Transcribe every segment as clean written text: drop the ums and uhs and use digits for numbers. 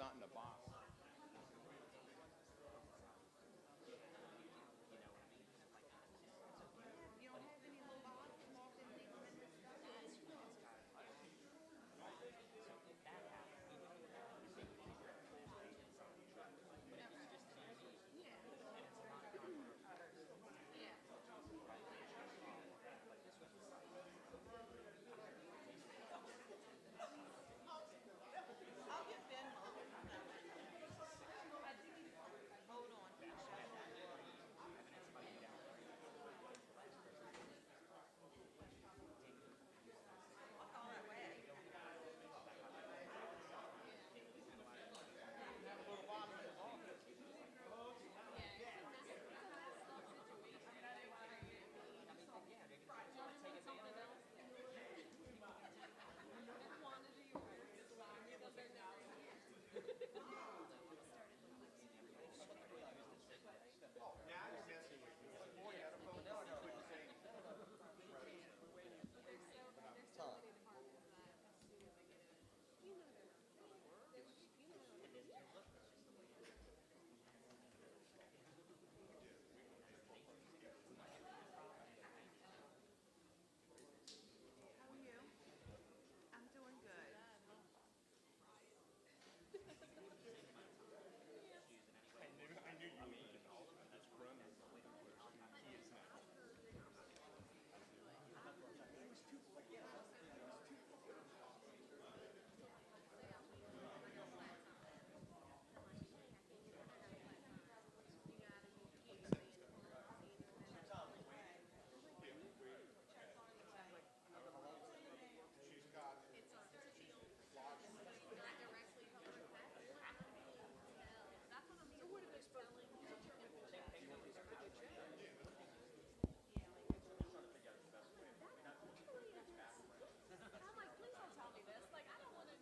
not in a box. You don't have any little bottles marked in these minutes? I'll get Venmo. Hold on. I'll call that way. Tom. How are you? I'm doing good. I knew you would. That's from he is now. She's got I'm like, please don't tell me this. Like, I don't want to.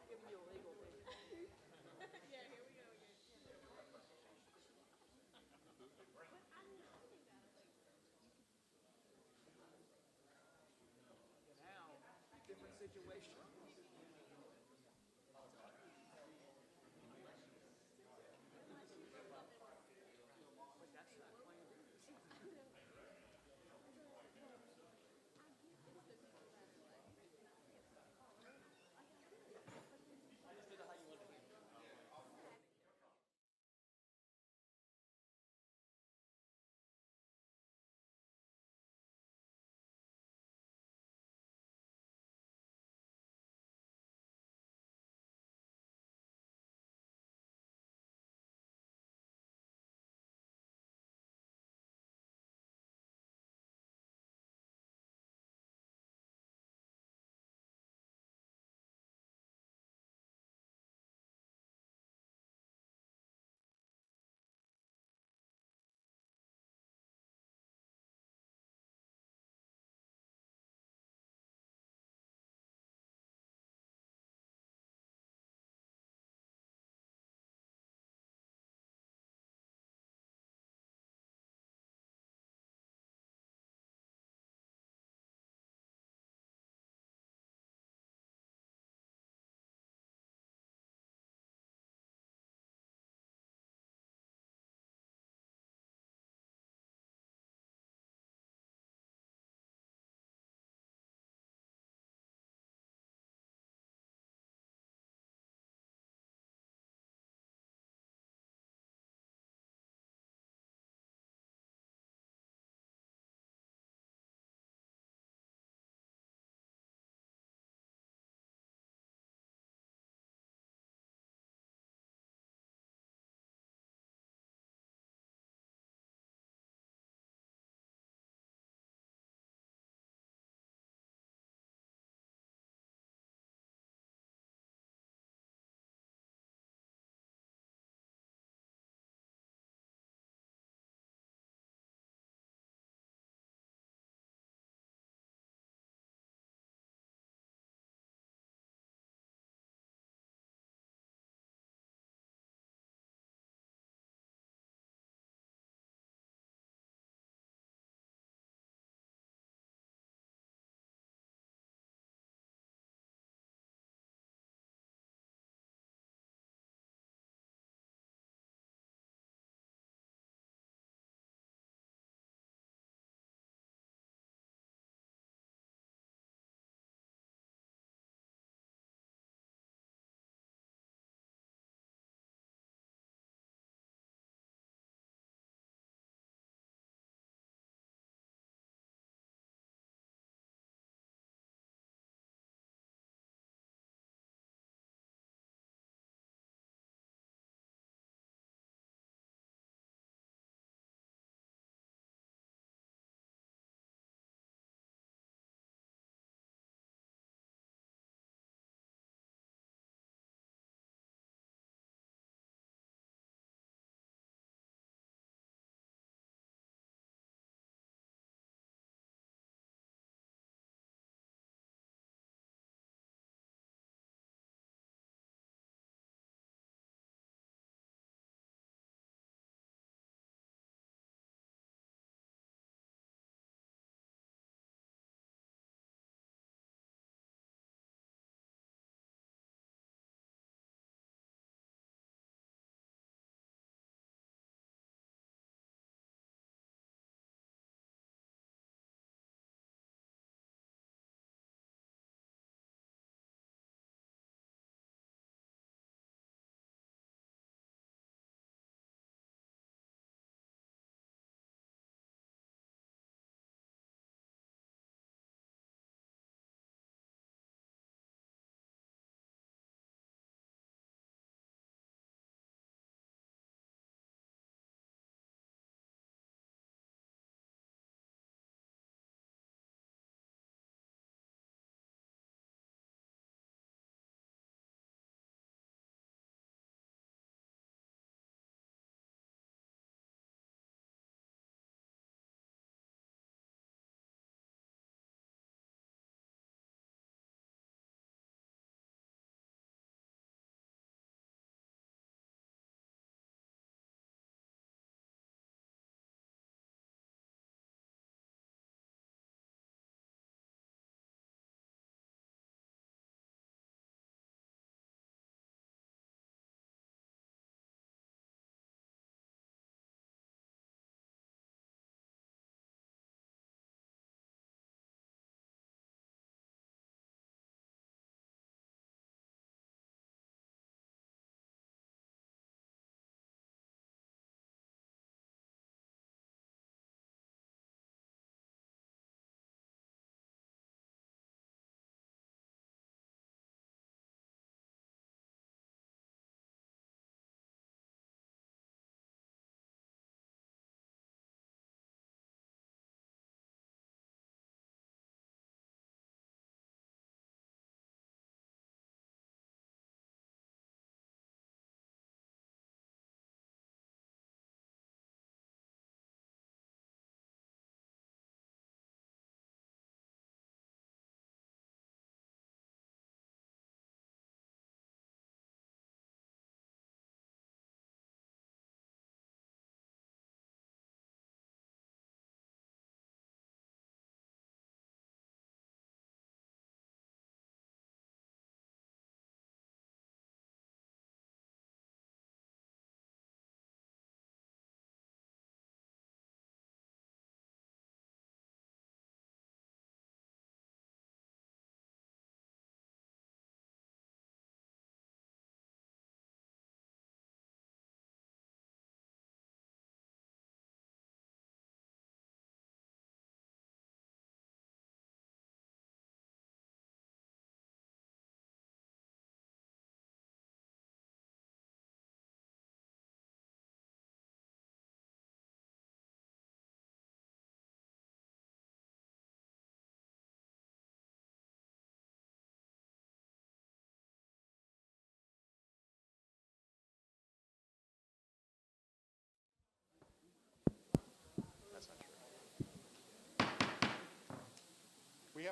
Giving you a legal thing. Yeah, here we go again. But I mean, I think that like now, different situation. But that's not playing.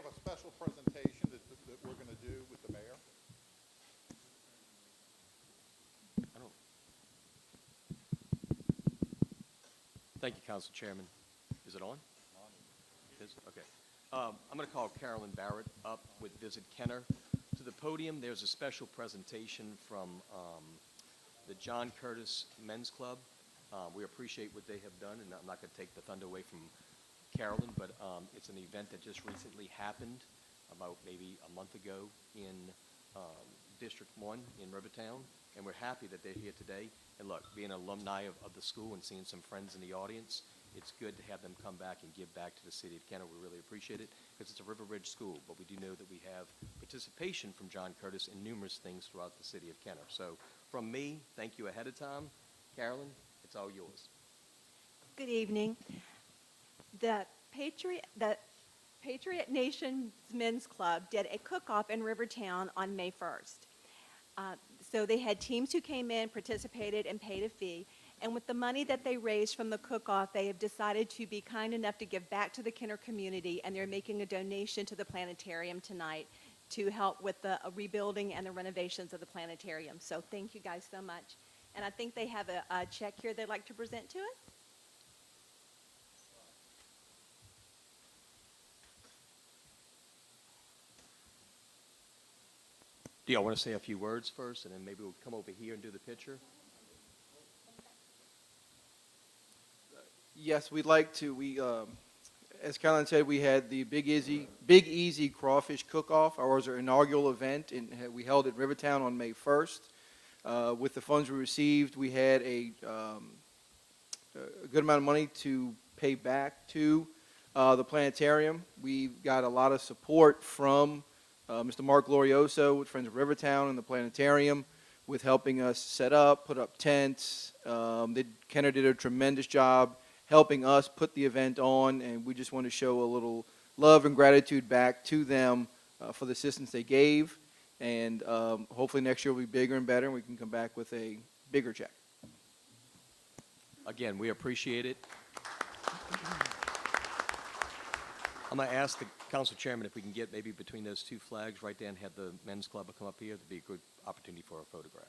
have a special presentation that we're going to do with the mayor. I don't. Thank you, Council Chairman. Is it on? It is? Okay. I'm going to call Carolyn Barrett up with Visit Kenner to the podium. There's a special presentation from the John Curtis Men's Club. We appreciate what they have done, and I'm not going to take the thunder away from Carolyn, but it's an event that just recently happened about maybe a month ago in District 1 in Rivertown, and we're happy that they're here today. And look, being an alumni of the school and seeing some friends in the audience, it's good to have them come back and give back to the city of Kenner. We really appreciate it because it's a River Ridge school, but we do know that we have participation from John Curtis in numerous things throughout the city of Kenner. So from me, thank you ahead of time. Carolyn, it's all yours. Good evening. The Patriot Nation's Men's Club did a cook-off in Rivertown on May 1st. So they had teams who came in, participated, and paid a fee. And with the money that they raised from the cook-off, they have decided to be kind enough to give back to the Kenner community, and they're making a donation to the planetarium tonight to help with the rebuilding and the renovations of the planetarium. So thank you guys so much. And I think they have a check here they'd like to present to us. Do y'all want to say a few words first, and then maybe we'll come over here and do the picture? Yes, we'd like to. As Caroline said, we had the Big Easy Crawfish Cook-Off, our inaugural event, and we held it in Rivertown on May 1st. With the funds we received, we had a good amount of money to pay back to the planetarium. We got a lot of support from Mr. Mark Glorioso with Friends of Rivertown and the planetarium with helping us set up, put up tents. Kenner did a tremendous job helping us put the event on, and we just want to show a little love and gratitude back to them for the assistance they gave. And hopefully next year will be bigger and better, and we can come back with a bigger check. Again, we appreciate it. I'm going to ask the council chairman if we can get maybe between those two flags right there and have the men's club come up here. It'd be a good opportunity for a photograph.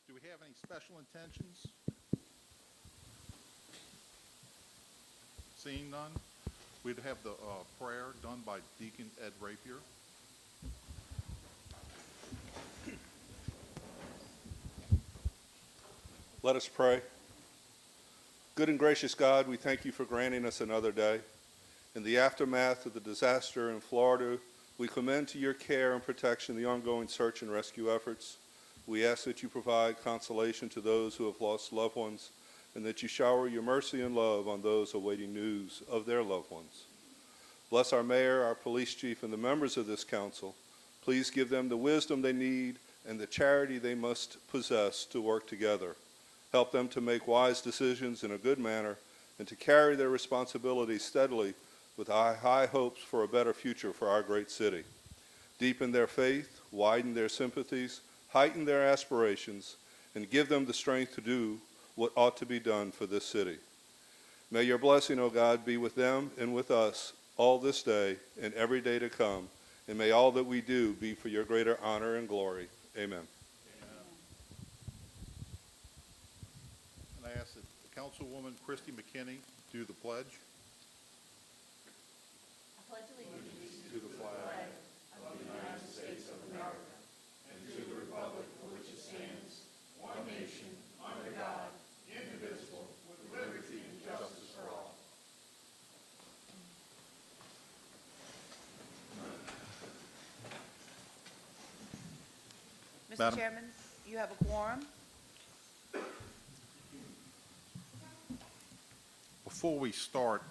Do we have any special intentions? Seeing none, we'd have the prayer done by Deacon Ed Rapier. Let us pray. Good and gracious God, we thank you for granting us another day. In the aftermath of the disaster in Florida, we commend to your care and protection the ongoing search and rescue efforts. We ask that you provide consolation to those who have lost loved ones, and that you shower your mercy and love on those awaiting news of their loved ones. Bless our mayor, our police chief, and the members of this council. Please give them the wisdom they need and the charity they must possess to work together. Help them to make wise decisions in a good manner and to carry their responsibilities steadily with high hopes for a better future for our great city. Deepen their faith, widen their sympathies, heighten their aspirations, and give them the strength to do what ought to be done for this city. May your blessing, O God, be with them and with us all this day and every day to come, and may all that we do be for your greater honor and glory. Amen. And I ask that Councilwoman Christy McKinney do the pledge. Mr. Madam- Chairman, you have a quorum. Before we start,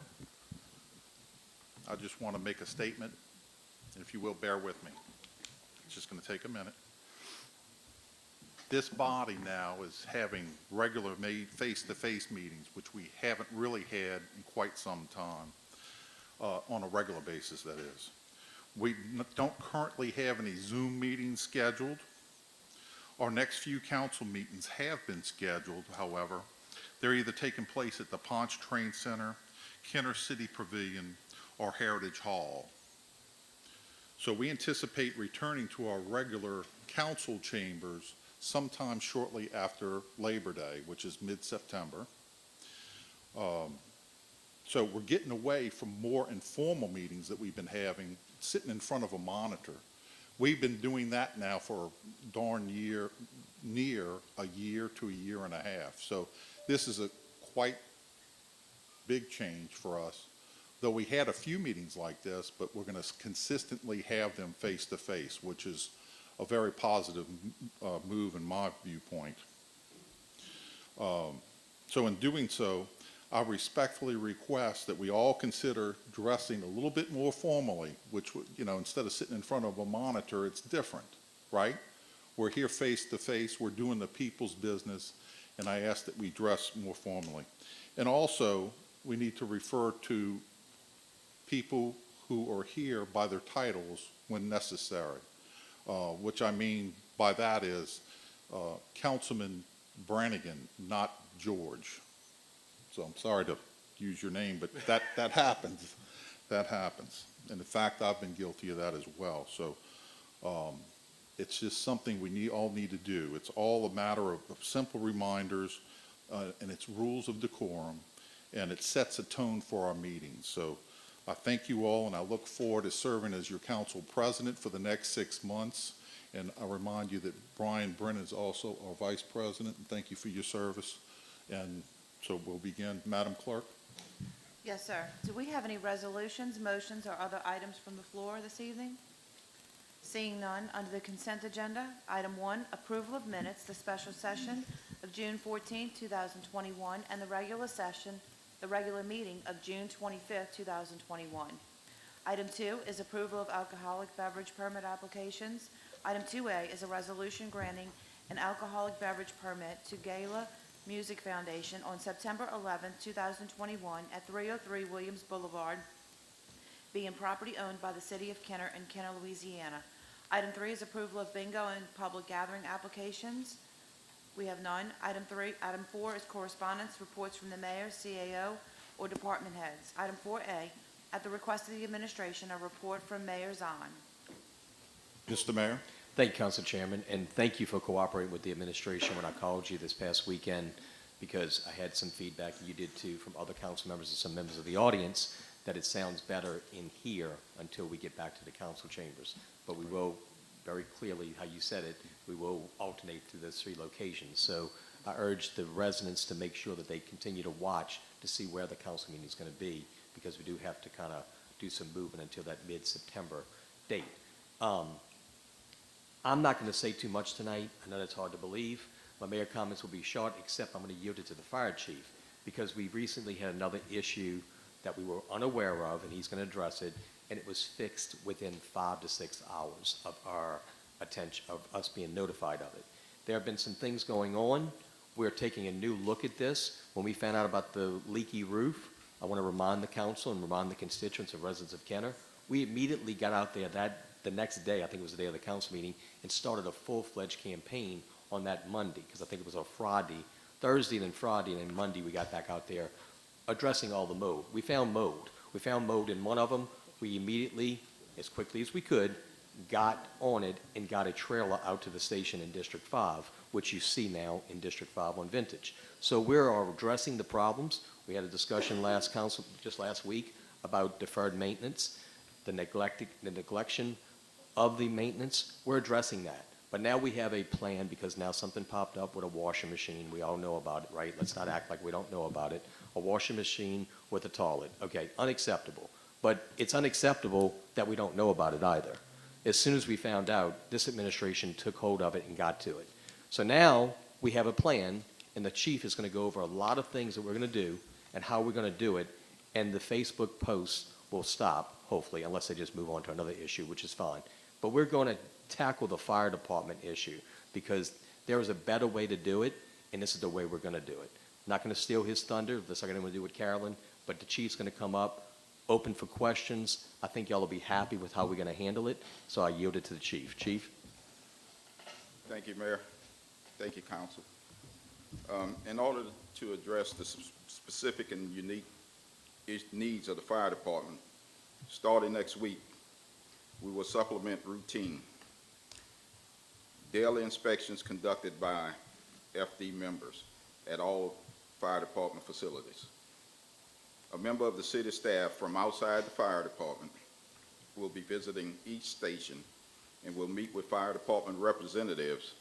I just want to make a statement, and if you will, bear with me. It's just going to take a minute. This body now is having regular face-to-face meetings, which we haven't really had in quite some time, on a regular basis, that is. We don't currently have any Zoom meetings scheduled. Our next few council meetings have been scheduled, however. They're either taking place at the Ponce Train Center, Kenner City Pavilion, or Heritage Hall. So we anticipate returning to our regular council chambers sometime shortly after Labor Day, which is mid-September. So we're getting away from more informal meetings that we've been having, sitting in front of a monitor. We've been doing that now for near a year to a year and a half. So this is a quite big change for us. Though we had a few meetings like this, but we're going to consistently have them face to face, which is a very positive move in my viewpoint. So in doing so, I respectfully request that we all consider dressing a little bit more formally, which, instead of sitting in front of a monitor, it's different, right? We're here face to face, we're doing the people's business, and I ask that we dress more formally. And also, we need to refer to people who are here by their titles when necessary. Which I mean by that is Councilman Brannigan, not George. So I'm sorry to use your name, but that happens. That happens. And in fact, I've been guilty of that as well. So it's just something we all need to do. It's all a matter of simple reminders, and it's rules of decorum, and it sets a tone for our meetings. So I thank you all, and I look forward to serving as your council president for the next 6 months. And I remind you that Brian Brennan is also our vice president, and thank you for your service. And so we'll begin. Madam Clerk? Yes, sir. Do we have any resolutions, motions, or other items from the floor this evening? Seeing none, under the consent agenda, item 1, approval of minutes, the special session of June 14, 2021, and the regular meeting of June 25, 2021. Item 2 is approval of alcoholic beverage permit applications. Item 2A is a resolution granting an alcoholic beverage permit to Gala Music Foundation on September 11, 2021 at 303 Williams Boulevard, being property owned by the City of Kenner and Kenner, Louisiana. Item 3 is approval of bingo and public gathering applications. We have none. Item 4 is correspondence, reports from the mayor, CAO, or department heads. Item 4A, at the request of the administration, a report from Mayor Zahn. Mr. Mayor? Thank you, Council Chairman, and thank you for cooperating with the administration when I called you this past weekend, because I had some feedback, and you did too, from other council members and some members of the audience, that it sounds better in here until we get back to the council chambers. But we will, very clearly, how you said it, we will alternate through those 3 locations. So I urge the residents to make sure that they continue to watch to see where the council meeting is going to be, because we do have to kind of do some movement until that mid-September date. I'm not going to say too much tonight. I know that's hard to believe. My mayor comments will be short, except I'm going to yield it to the fire chief, because we recently had another issue that we were unaware of, and he's going to address it, and it was fixed within 5 to 6 hours of our attention, of us being notified of it. There have been some things going on. We're taking a new look at this. When we found out about the leaky roof, I want to remind the council and remind the constituents and residents of Kenner, we immediately got out there the next day, I think it was the day of the council meeting, and started a full-fledged campaign on that Monday, because I think it was a Friday, Thursday, then Friday, and then Monday, we got back out there addressing all the mold. We found mold. We found mold in one of them. We immediately, as quickly as we could, got on it and got a trailer out to the station in District 5, which you see now in District 5 on Vintage. So we're addressing the problems. We had a discussion just last week about deferred maintenance, the neglection of the maintenance. We're addressing that. But now we have a plan because now something popped up with a washing machine. We all know about it, right? Let's not act like we don't know about it. A washing machine with a toilet. Okay, unacceptable. But it's unacceptable that we don't know about it either. As soon as we found out, this administration took hold of it and got to it. So now we have a plan, and the chief is going to go over a lot of things that we're going to do and how we're going to do it, and the Facebook posts will stop, hopefully, unless they just move on to another issue, which is fine. But we're going to tackle the fire department issue because there is a better way to do it, and this is the way we're going to do it. Not going to steal his thunder. This is not going to do with Carolyn, but the chief's going to come up, open for questions. I think y'all will be happy with how we're going to handle it, so I yield it to the chief. Chief? Thank you, Mayor. Thank you, Council. In order to address the specific and unique needs of the fire department, starting next week, we will supplement routine daily inspections conducted by FD members at all fire department facilities. A member of the city staff from outside the fire department will be visiting each station and will meet with fire department representatives,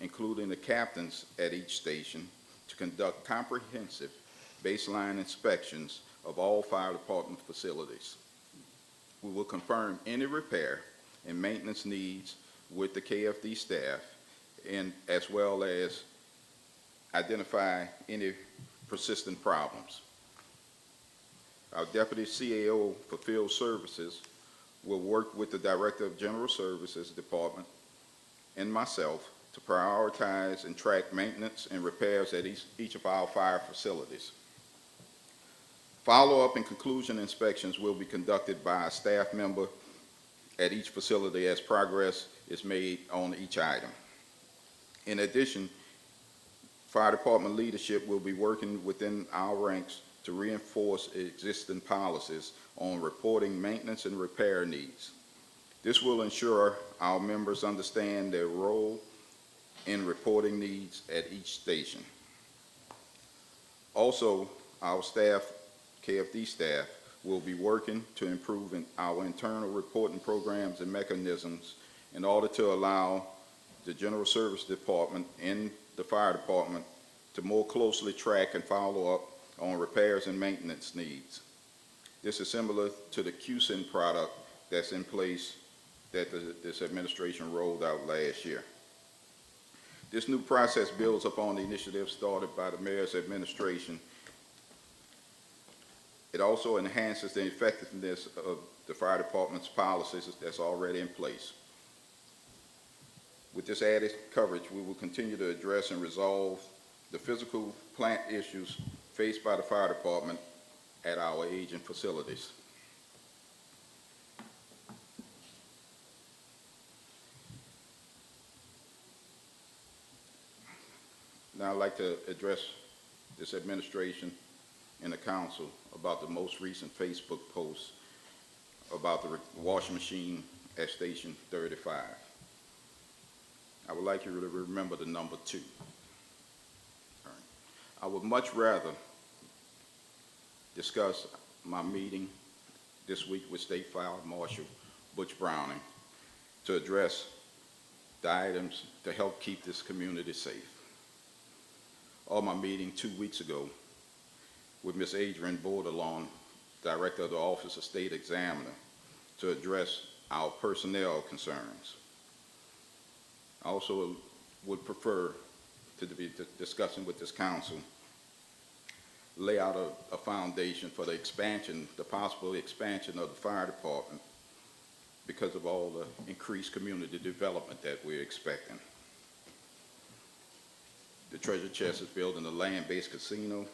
including the captains at each station, to conduct comprehensive baseline inspections of all fire department facilities. We will confirm any repair and maintenance needs with the KFD staff, and as well as identify any persistent problems. Our Deputy CAO for Field Services will work with the Director of General Services Department and myself to prioritize and track maintenance and repairs at each of our fire facilities. Follow-up and conclusion inspections will be conducted by a staff member at each facility as progress is made on each item. In addition, fire department leadership will be working within our ranks to reinforce existing policies on reporting maintenance and repair needs. This will ensure our members understand their role in reporting needs at each station. Also, our staff, KFD staff, will be working to improve our internal reporting programs and mechanisms in order to allow the General Service Department and the Fire Department to more closely track and follow up on repairs and maintenance needs. This is similar to the QSIN product that's in place that this administration rolled out last year. This new process builds upon the initiative started by the Mayor's administration. It also enhances the effectiveness of the fire department's policies that's already in place. With this added coverage, we will continue to address and resolve the physical plant issues faced by the fire department at our aging facilities. Now I'd like to address this administration and the council about the most recent Facebook post about the washing machine at Station 35. I would like you to remember the number 2. All right. I would much rather discuss my meeting this week with State Fire Marshal Butch Browning to address the items to help keep this community safe. Or my meeting 2 weeks ago with Ms. Adrienne Bordelon, Director of the Office of State Examiner, to address our personnel concerns. I also would prefer to be discussing with this council, lay out a foundation for the expansion, the possible expansion of the fire department because of all the increased community development that we're expecting. The Treasure Chest is building a land-based casino.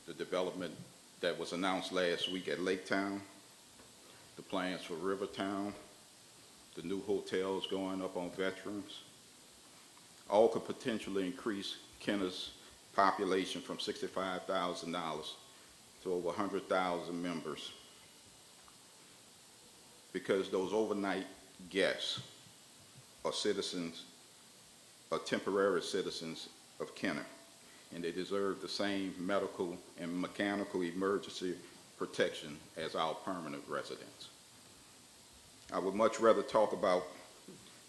The development that was announced last week at Lake Town, the plans for Rivertown, the new hotels going up on Veterans, all could potentially increase Kenner's population from $65,000 to over 100,000 members, because those overnight guests are citizens, are temporary citizens of Kenner, and they deserve the same medical and mechanical emergency protection as our permanent residents. I would much rather talk about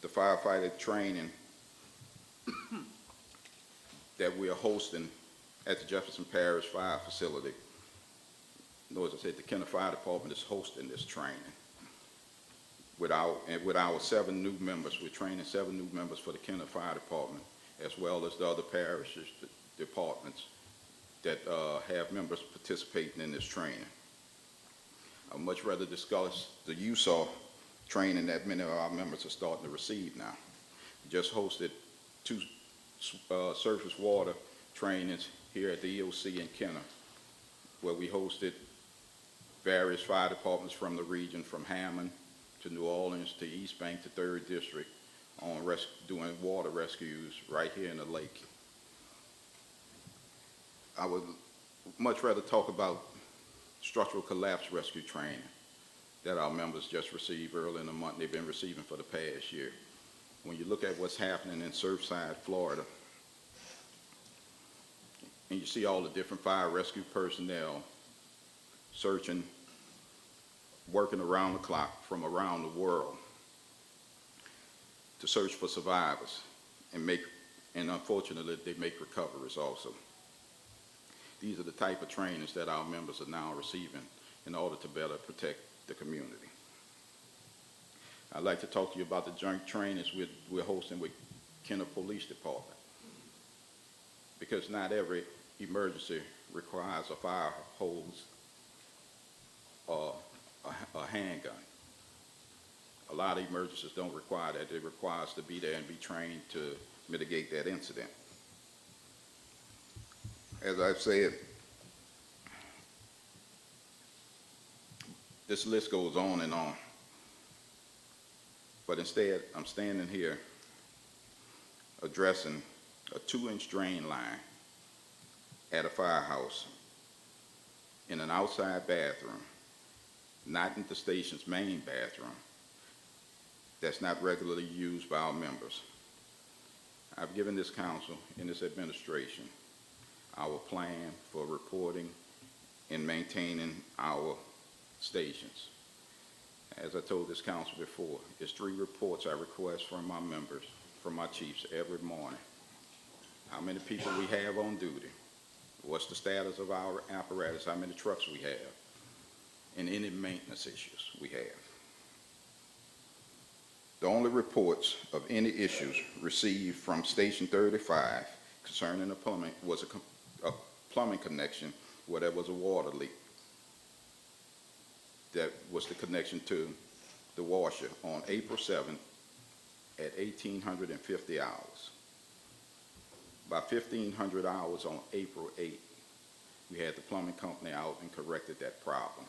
the firefighter training that we are hosting at the Jefferson Parish Fire Facility. As I said, the Kenner Fire Department is hosting this training. With our 7 new members, we're training 7 new members for the Kenner Fire Department, as well as the other parishes, departments that have members participating in this training. I'd much rather discuss the USAW training that many of our members are starting to receive now. We just hosted 2 surface water trainings here at the EOC in Kenner, where we hosted various fire departments from the region, from Hammond to New Orleans to East Bank to 3rd District, on doing water rescues right here in the lake. I would much rather talk about structural collapse rescue training that our members just received early in the month. They've been receiving for the past year. When you look at what's happening in Surfside, Florida, and you see all the different fire rescue personnel searching, working around the clock from around the world to search for survivors and unfortunately they make recoveries also. These are the type of trainings that our members are now receiving in order to better protect the community. I'd like to talk to you about the joint trainings we're hosting with Kenner Police Department, because not every emergency requires a fire hose or a handgun. A lot of emergencies don't require that. It requires to be there and be trained to mitigate that incident. As I've said, this list goes on and on. But instead, I'm standing here addressing a 2-inch drain line at a firehouse in an outside bathroom, not in the station's main bathroom, that's not regularly used by our members. I've given this council and this administration our plan for reporting and maintaining our stations. As I told this council before, it's 3 reports I request from my members, from my chiefs every morning. How many people we have on duty, what's the status of our apparatus, how many trucks we have, and any maintenance issues we have. The only reports of any issues received from Station 35 concerning the plumbing was a plumbing connection where there was a water leak. That was the connection to the washer on April 7th at 1,850 hours. By 1,500 hours on April 8th, we had the plumbing company out and corrected that problem.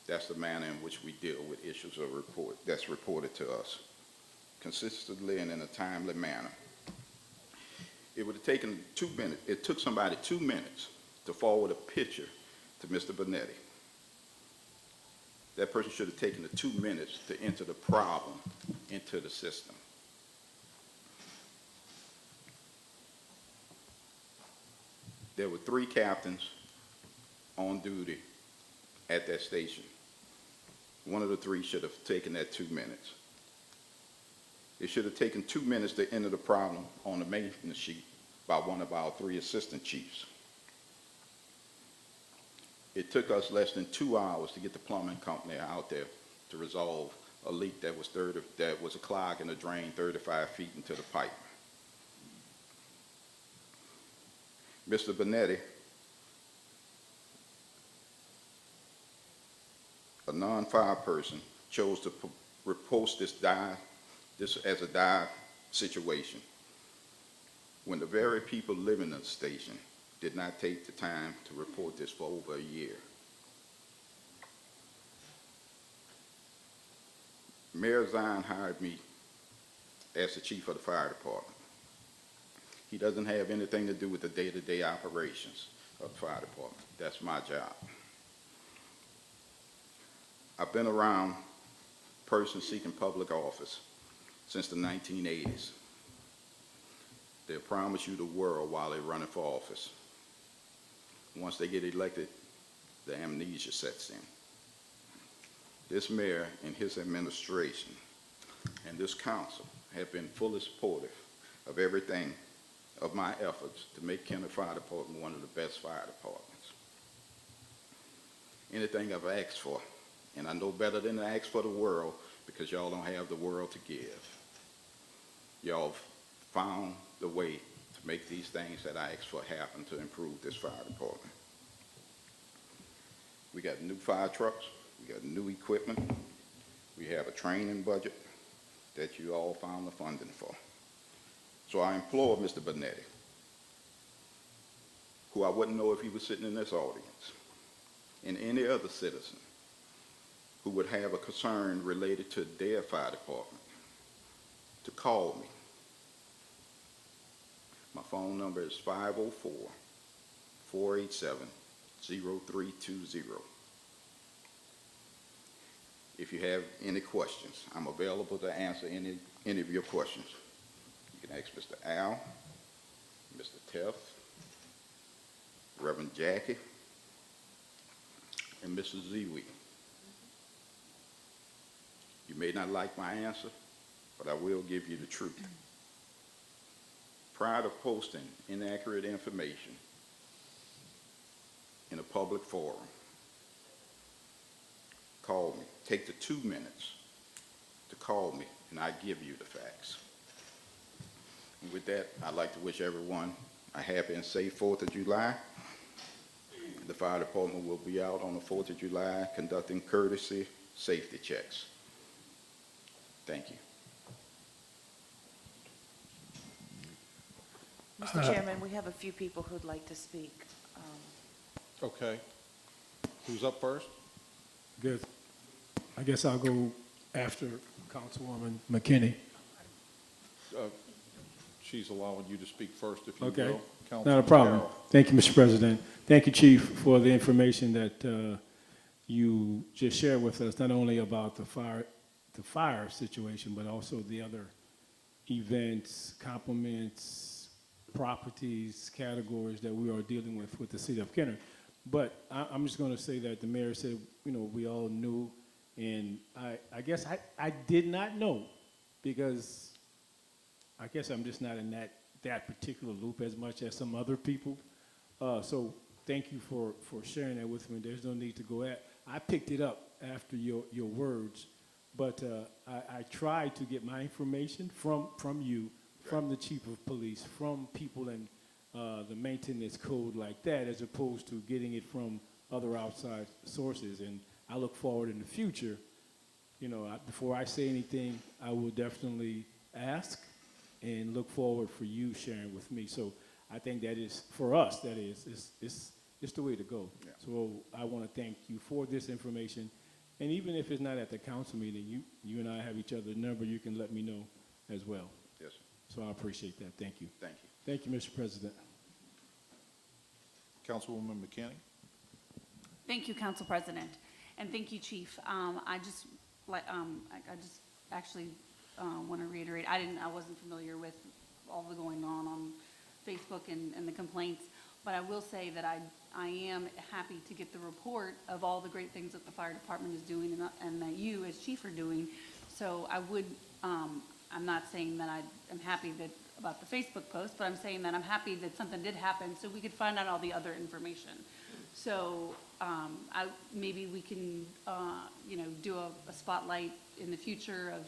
That's the manner in which we deal with issues of report that's reported to us, consistently and in a timely manner. It would have taken 2 minutes. It took somebody 2 minutes to forward a picture to Mr. Benetti. That person should have taken the 2 minutes to enter the problem into the system. There were 3 captains on duty at that station. One of the 3 should have taken that 2 minutes. It should have taken 2 minutes to enter the problem on the maintenance sheet by one of our 3 assistant chiefs. It took us less than 2 hours to get the plumbing company out there to resolve a leak that was a clog in the drain 35 feet into the pipe. Mr. Benetti, a non-fire person, chose to post this as a dire situation when the very people living in the station did not take the time to report this for over a year. Mayor Zion hired me as the chief of the fire department. He doesn't have anything to do with the day-to-day operations of the fire department. That's my job. I've been around persons seeking public office since the 1980s. They'll promise you the world while they're running for office. Once they get elected, the amnesia sets in. This mayor and his administration and this council have been fully supportive of everything, of my efforts to make Kenner Fire Department one of the best fire departments. Anything I've asked for, and I know better than to ask for the world because y'all don't have the world to give. Y'all found the way to make these things that I asked for happen to improve this fire department. We got new fire trucks, we got new equipment, we have a training budget that you all found the funding for. So I implore Mr. Benetti, who I wouldn't know if he was sitting in this audience, and any other citizen who would have a concern related to their fire department, to call me. My phone number is 504-487-0320. If you have any questions, I'm available to answer any of your questions. You can ask Mr. Al, Mr. Teff, Reverend Jackie, and Mrs. Ziwi. You may not like my answer, but I will give you the truth. Prior to posting inaccurate information in a public forum, call me. Take the 2 minutes to call me, and I give you the facts. And with that, I'd like to wish everyone a happy and safe 4th of July. The fire department will be out on the 4th of July conducting courtesy safety checks. Thank you. Mr. Chairman, we have a few people who'd like to speak. Okay. Who's up first? Good. I guess I'll go after Councilwoman McKinney. She's allowing you to speak first, if you Okay. will. Not a Councilman problem. Carroll. Thank you, Mr. President. Thank you, Chief, for the information that you just shared with us, not only about the fire situation, but also the other events, compliments, properties, categories that we are dealing with the city of Kenner. But I'm just going to say that the mayor said, we all knew, and I guess I did not know, because I guess I'm just not in that particular loop as much as some other people. So thank you for sharing that with me. There's no need to go at. I picked it up after your words, but I tried to get my information from you, from the chief of police, from people in the maintenance code like that, as opposed to getting it from other outside sources. And I look forward in the future, before I say anything, I will definitely ask and look forward for you sharing with me. So I think that is, for us, that is, it's the way to go. Yeah. So I want to thank you for this information. And even if it's not at the council meeting, you and I have each other's number, you can let me know as well. Yes, sir. So I appreciate that. Thank you. Thank you. Thank you, Mr. President. Councilwoman McKinney? Thank you, Council President, and thank you, Chief. I just actually want to reiterate, I wasn't familiar with all the going on Facebook and the complaints, but I will say that I am happy to get the report of all the great things that the fire department is doing and that you as chief are doing. So I would, I'm not saying that I'm happy about the Facebook post, but I'm saying that I'm happy that something did happen so we could find out all the other information. So maybe we can, do a spotlight in the future of,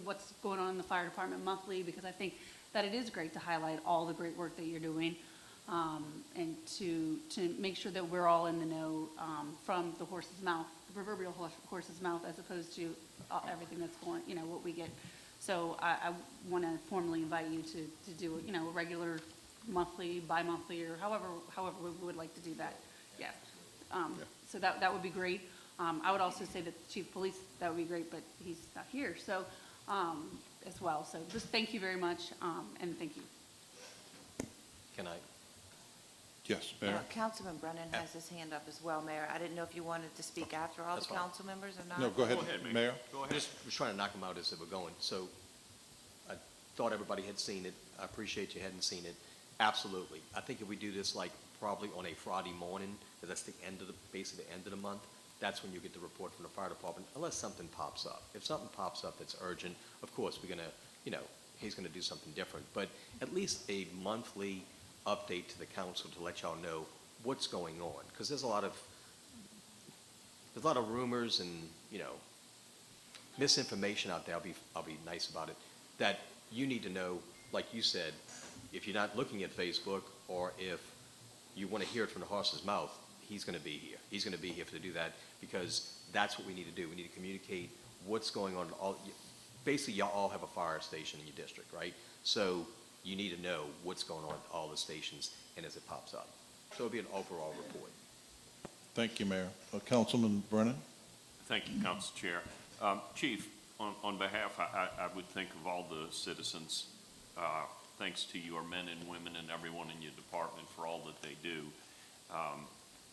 what's going on in the fire department monthly, because I think that it is great to highlight all the great work that you're doing, and to make sure that we're all in the know from the horse's mouth, the proverbial horse's mouth, as opposed to everything that's going, what we get. So I want to formally invite you to do, a regular monthly, bi-monthly, or however we would like to do that. Yeah. So that would be great. I would also say that the chief of police, that would be great, but he's not here. So as well. So just thank you very much, and thank you. Can I? Yes, Mayor? Councilman Brennan has his hand up as well, Mayor. I didn't know if you wanted to speak after all the That's fine. council members or not. No, go ahead, Mayor. I just was trying to knock them out as they were going. So I thought everybody had seen it. I appreciate you hadn't seen it. Absolutely. I think if we do this like probably on a Friday morning, because that's the end of the, basically the end of the month, that's when you get the report from the fire department, unless something pops up. If something pops up that's urgent, of course, we're gonna, he's gonna do something different. But at least a monthly update to the council to let y'all know what's going on. Because there's a lot of rumors and, misinformation out there. I'll be nice about it. That you need to know, like you said, if you're not looking at Facebook or if you want to hear it from the horse's mouth, he's going to be here. He's going to be here to do that because that's what we need to do. We need to communicate what's going on. Basically, y'all all have a fire station in your district, right? So you need to know what's going on at all the stations and as it pops up. So it'll be an overall report. Thank you, Mayor. Councilman Brennan? Thank you, Council Chair. Chief, on behalf, I would think of all the citizens, thanks to your men and women and everyone in your department for all that they do.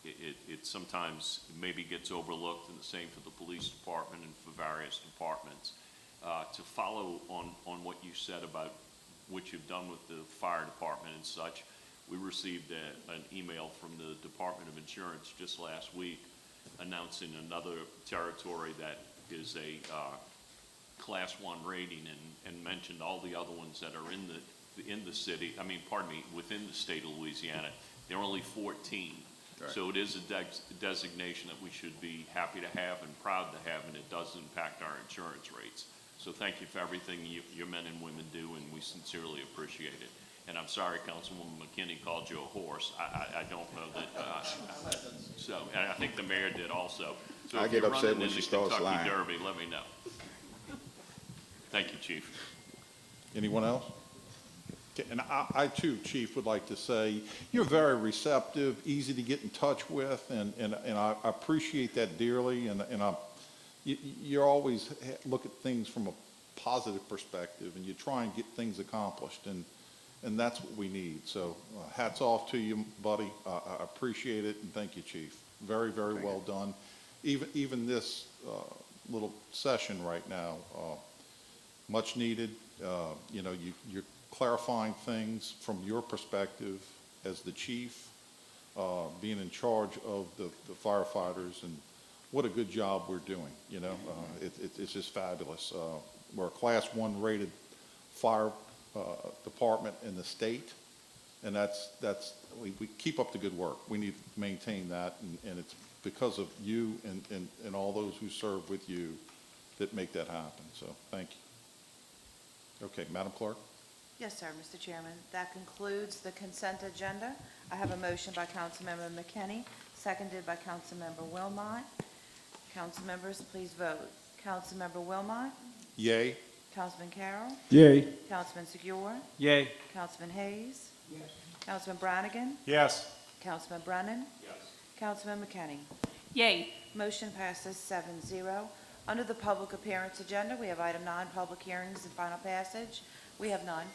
It sometimes maybe gets overlooked, and the same for the police department and for various departments. To follow on what you said about what you've done with the fire department and such, we received an email from the Department of Insurance just last week announcing another territory that is a Class 1 rating and mentioned all the other ones that are in the city, within the state of Louisiana. There are only 14. Right. So it is a designation that we should be happy to have and proud to have, and it does impact our insurance rates. So thank you for everything your men and women do, and we sincerely appreciate it. And I'm sorry, Councilwoman McKinney called you a horse. I don't know that. So, and I think the mayor did also. So I if get you're upset running when in she the starts Kentucky lying. Derby, let me know. Thank you, Chief. Anyone else? Okay, and I too, Chief, would like to say, you're very receptive, easy to get in touch with, and I appreciate that dearly, and you always look at things from a positive perspective, and you try and get things accomplished, and that's what we need. So hats off to you, buddy. I appreciate it, and thank you, Chief. Very, very well done. Even this little session right now, much needed. You're clarifying things from your perspective as the chief, being in charge of the firefighters, and what a good job we're doing. It's just fabulous. We're a Class 1 rated fire department in the state, and we keep up the good work. We need to maintain that, and it's because of you and all those who serve with you that make that happen. So thank you. Okay, Madam Clerk. Yes, sir, Mr. Chairman. That concludes the consent agenda. I have a motion by Councilmember McKinney, seconded by Councilmember Wilmot. Council members, please vote. Councilmember Wilmot? Yay. Councilman Carroll? Yay. Councilman Segura? Yay. Councilman Hayes? Yes. Councilman Brannigan? Yes. Councilman Brennan? Yes. Councilman McKinney? Yay. Motion passes 7-0. Under the public appearance agenda, we have item 9, public hearings and final passage. We have none.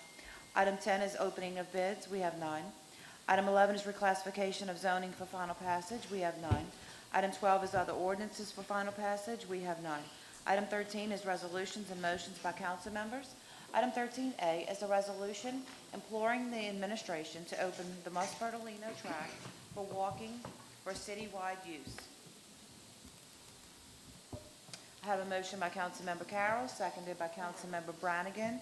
Item 10 is opening of bids. We have none. Item 11 is reclassification of zoning for final passage. We have none. Item 12 is other ordinances for final passage. We have none. Item 13 is resolutions and motions by council members. Item 13A is a resolution imploring the administration to open the Bertolino track for walking for citywide use. I have a motion by Councilmember Carroll, seconded by Councilmember Brannigan.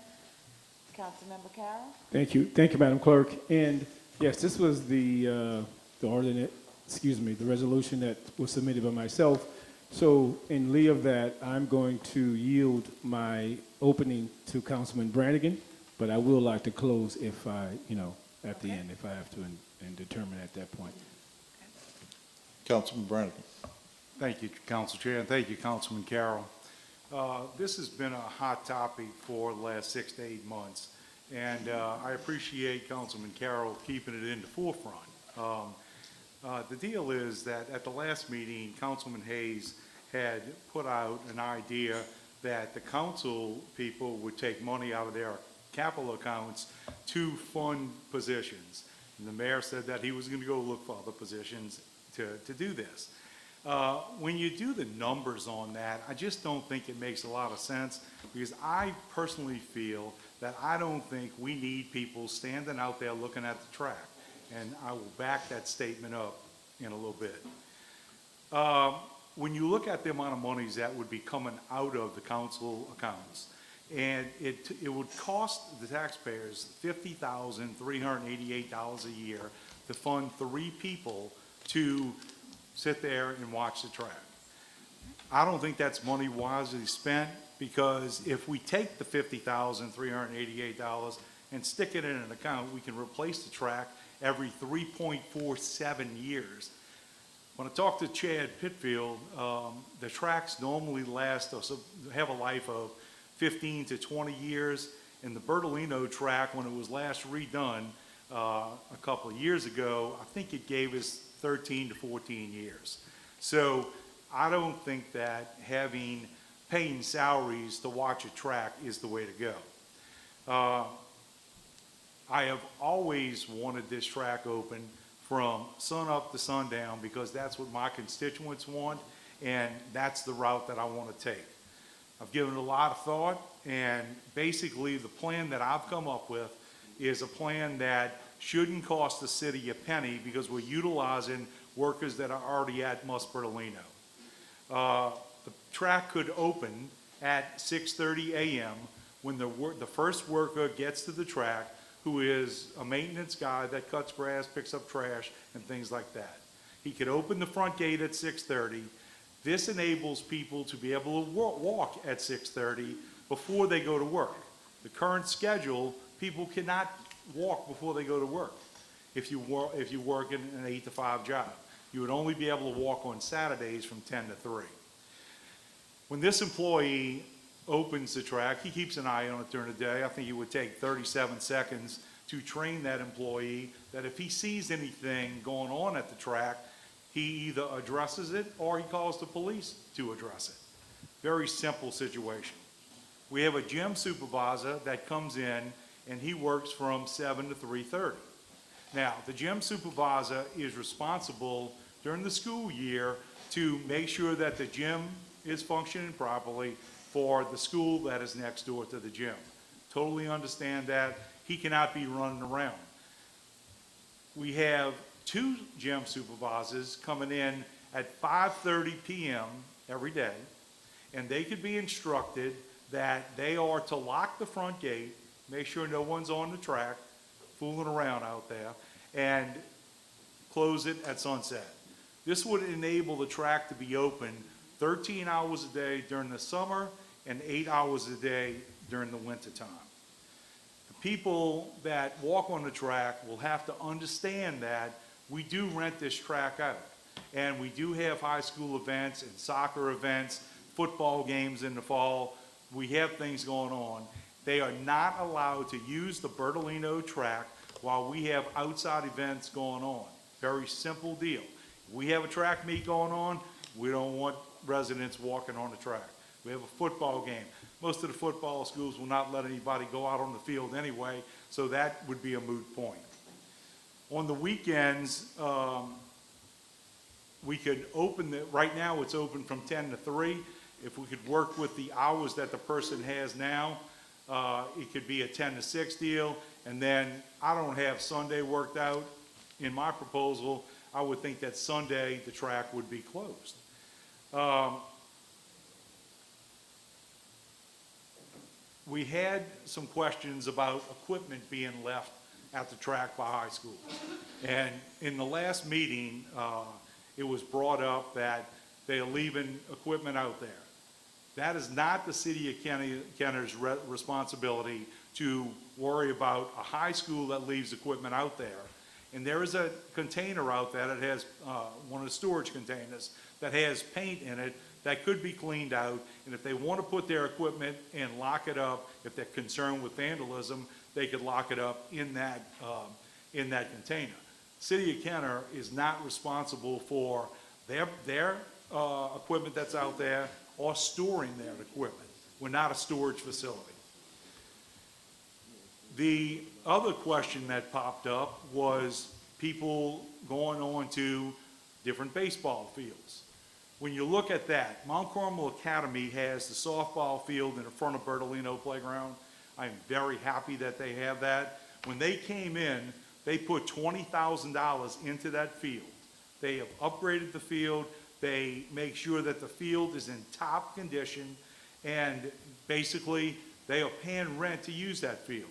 Councilmember Carroll? Thank you, Madam Clerk. And yes, this was the resolution that was submitted by myself. So in lieu of that, I'm going to yield my opening to Councilman Brannigan, but I will like to close if I, at the end, if I have to, and determine at that point. Councilman Brannigan. Thank you, Council Chair, and thank you, Councilman Carroll. This has been a hot topic for the last 6 to 8 months, and I appreciate Councilman Carroll keeping it in the forefront. The deal is that at the last meeting, Councilman Hayes had put out an idea that the council people would take money out of their capital accounts to fund positions. And the mayor said that he was going to go look for other positions to do this. When you do the numbers on that, I just don't think it makes a lot of sense, because I personally feel that I don't think we need people standing out there looking at the track. And I will back that statement up in a little bit. When you look at the amount of monies that would be coming out of the council accounts, and it would cost the taxpayers $50,388 a year to fund 3 people to sit there and watch the track. I don't think that's money wisely spent, because if we take the $50,388 and stick it in an account, we can replace the track every 3.47 years. When I talked to Chad Pitfield, the tracks normally have a life of 15 to 20 years. And the Bertolino track, when it was last redone a couple of years ago, I think it gave us 13 to 14 years. So I don't think that paying salaries to watch a track is the way to go. I have always wanted this track open from sun up to sundown, because that's what my constituents want, and that's the route that I want to take. I've given it a lot of thought, and basically the plan that I've come up with is a plan that shouldn't cost the city a penny, because we're utilizing workers that are already at Mus Bertolino. The track could open at 6:30 a.m. when the first worker gets to the track, who is a maintenance guy that cuts grass, picks up trash, and things like that. He could open the front gate at 6:30. This enables people to be able to walk at 6:30 before they go to work. The current schedule, people cannot walk before they go to work. If you work in an 8 to 5 job, you would only be able to walk on Saturdays from 10 to 3. When this employee opens the track, he keeps an eye on it during the day. I think it would take 37 seconds to train that employee that if he sees anything going on at the track, he either addresses it or he calls the police to address it. Very simple situation. We have a gym supervisor that comes in, and he works from 7 to 3:30. Now, the gym supervisor is responsible during the school year to make sure that the gym is functioning properly for the school that is next door to the gym. Totally understand that. He cannot be running around. We have 2 gym supervisors coming in at 5:30 p.m. every day, and they could be instructed that they are to lock the front gate, make sure no one's on the track fooling around out there, and close it at sunset. This would enable the track to be open 13 hours a day during the summer and 8 hours a day during the winter time. The people that walk on the track will have to understand that we do rent this track out, and we do have high school events and soccer events, football games in the fall. We have things going on. They are not allowed to use the Bertolino track while we have outside events going on. Very simple deal. We have a track meet going on, we don't want residents walking on the track. We have a football game. Most of the football schools will not let anybody go out on the field anyway, so that would be a moot point. On the weekends, we could open right now it's open from 10 to 3. If we could work with the hours that the person has now, it could be a 10 to 6 deal. And then I don't have Sunday worked out in my proposal. I would think that Sunday the track would be closed. We had some questions about equipment being left at the track by high schools. And in the last meeting, it was brought up that they are leaving equipment out there. That is not the city of Kenner's responsibility to worry about a high school that leaves equipment out there. And there is a container out there that has, one of the storage containers, that has paint in it that could be cleaned out. And if they want to put their equipment and lock it up, if they're concerned with vandalism, they could lock it up in that container. City of Kenner is not responsible for their equipment that's out there or storing their equipment. We're not a storage facility. The other question that popped up was people going on to different baseball fields. When you look at that, Mount Carmel Academy has the softball field in front of Bertolino Playground. I'm very happy that they have that. When they came in, they put $20,000 into that field. They have upgraded the field. They make sure that the field is in top condition, and basically, they are paying rent to use that field.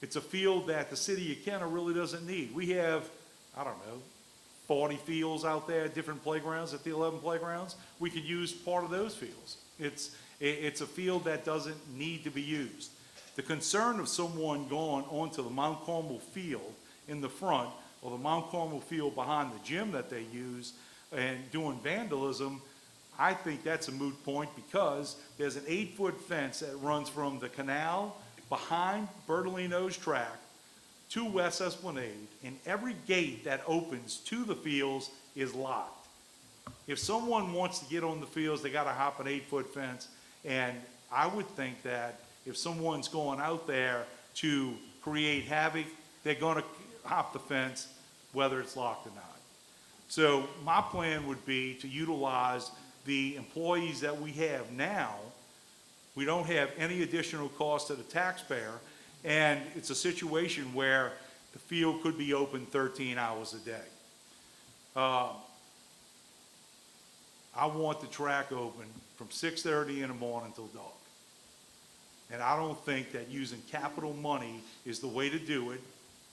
It's a field that the city of Kenner really doesn't need. We have, I don't know, 40 fields out there, different playgrounds at the 11 playgrounds. We could use part of those fields. It's a field that doesn't need to be used. The concern of someone going onto the Mount Carmel field in the front, or the Mount Carmel field behind the gym that they use, and doing vandalism, I think that's a moot point, because there's an 8-foot fence that runs from the canal behind Bertolino's track to West Esplanade, and every gate that opens to the fields is locked. If someone wants to get on the fields, they gotta hop an 8-foot fence, and I would think that if someone's going out there to create havoc, they're gonna hop the fence, whether it's locked or not. So my plan would be to utilize the employees that we have now. We don't have any additional cost to the taxpayer, and it's a situation where the field could be open 13 hours a day. I want the track open from 6:30 in the morning till dark. And I don't think that using capital money is the way to do it,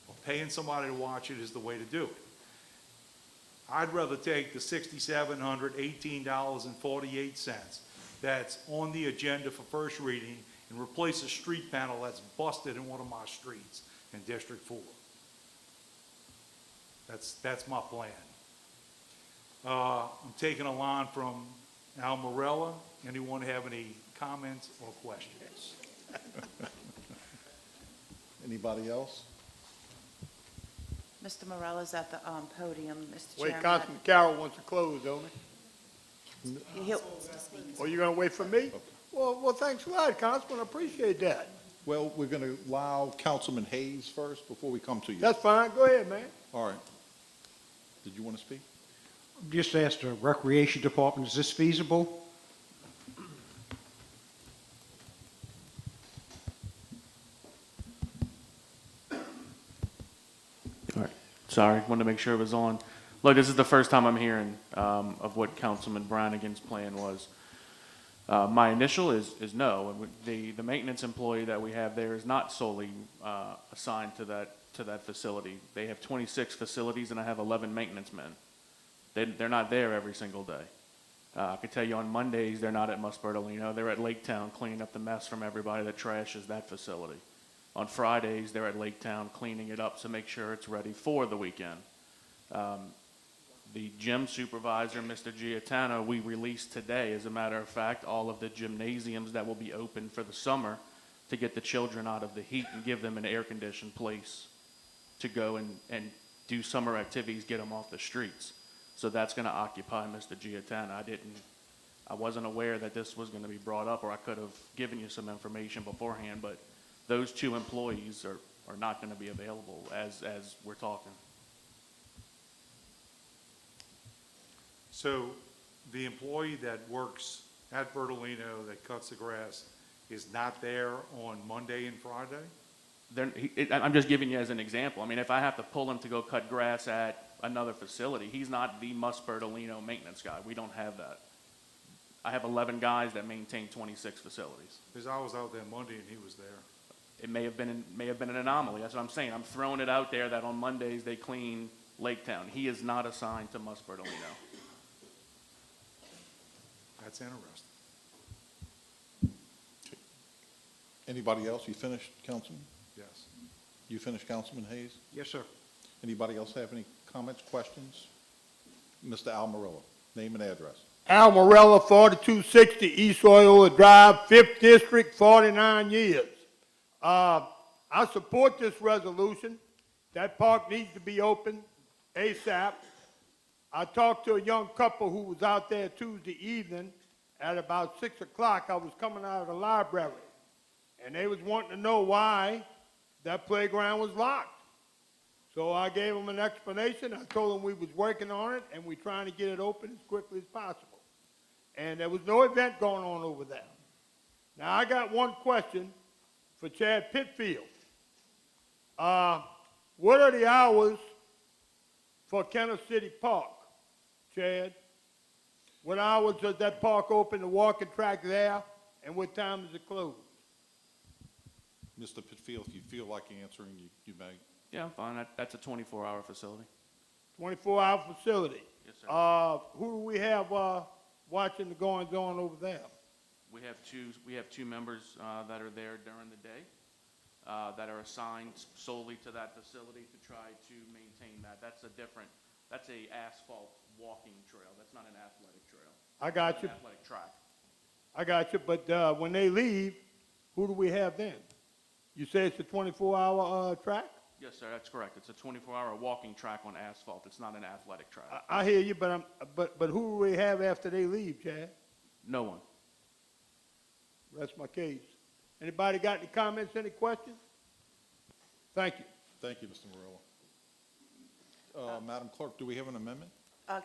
or paying somebody to watch it is the way to do it. I'd rather take the $6,718.48 that's on the agenda for first reading and replace a street panel that's busted in one of my streets in District 4. That's my plan. I'm taking a line from Al Morella. Anyone have any comments or questions? Anybody else? Mr. Morella's at the podium, Mr. Wait, Chairman. Councilman Carroll wants to close, don't he? He'll- Or you gonna wait for me? Well, thanks a lot, Councilman, I appreciate that. Well, we're going to allow Councilman Hayes first before we come to you. That's fine, go ahead, man. All right. Did you want to speak? Just ask the Recreation Department, is this feasible? All right. Sorry, wanted to make sure it was on. Look, this is the first time I'm hearing of what Councilman Brannigan's plan was. My initial is no. And the maintenance employee that we have there is not solely assigned to that facility. They have 26 facilities, and I have 11 maintenance men. They're not there every single day. I can tell you on Mondays, they're not at Mus Bertolino. They're at Lake Town cleaning up the mess from everybody that trashes that facility. On Fridays, they're at Lake Town cleaning it up to make sure it's ready for the weekend. The gym supervisor, Mr. Giatano, we released today, as a matter of fact, all of the gymnasiums that will be open for the summer to get the children out of the heat and give them an air-conditioned place to go and do summer activities, get them off the streets. So that's going to occupy Mr. Giatano. I wasn't aware that this was going to be brought up, or I could have given you some information beforehand, but those two employees are not going to be available as we're talking. So the employee that works at Bertolino that cuts the grass is not there on Monday and Friday? I'm just giving you as an example. I mean, if I have to pull him to go cut grass at another facility, he's not the Mus Bertolino maintenance guy. We don't have that. I have 11 guys that maintain 26 facilities. Because I was out there Monday and he was there. It may have been an anomaly. That's what I'm saying. I'm throwing it out there that on Mondays they clean Lake Town. He is not assigned to Mus Bertolino. That's interesting. Anybody else? You finished, Councilman? Yes. You finished, Councilman Hayes? Yes, sir. Anybody else have any comments, questions? Mr. Al Morella, name and address. Al Morella, 4260 East Oyola Drive, 5th District, 49 years. I support this resolution. That park needs to be open ASAP. I talked to a young couple who was out there Tuesday evening at about 6 o'clock. I was coming out of the library, and they was wanting to know why that playground was locked. So I gave them an explanation. I told them we was working on it and we're trying to get it open as quickly as possible. And there was no event going on over there. Now, I got one question for Chad Pitfield. What are the hours for Kenner City Park, Chad? What hours does that park open, the walking track there, and what time does it close? Mr. Pitfield, if you feel like answering, you may. Yeah, I'm fine. That's a 24-hour facility. 24-hour facility. Yes, sir. Who do we have watching the goings-on over there? We have two members that are there during the day that are assigned solely to that facility to try to maintain that. That's a asphalt walking trail. That's not an athletic trail. I got It's you. an athletic track. I got you, but when they leave, who do we have then? You say it's a 24-hour track? Yes, sir, that's correct. It's a 24-hour walking track on asphalt. It's not an athletic track. I hear you, but who do we have after they leave, Chad? No one. That's my case. Anybody got any comments, any questions? Thank you. Thank you, Mr. Murillo. Madam Clerk, do we have an amendment?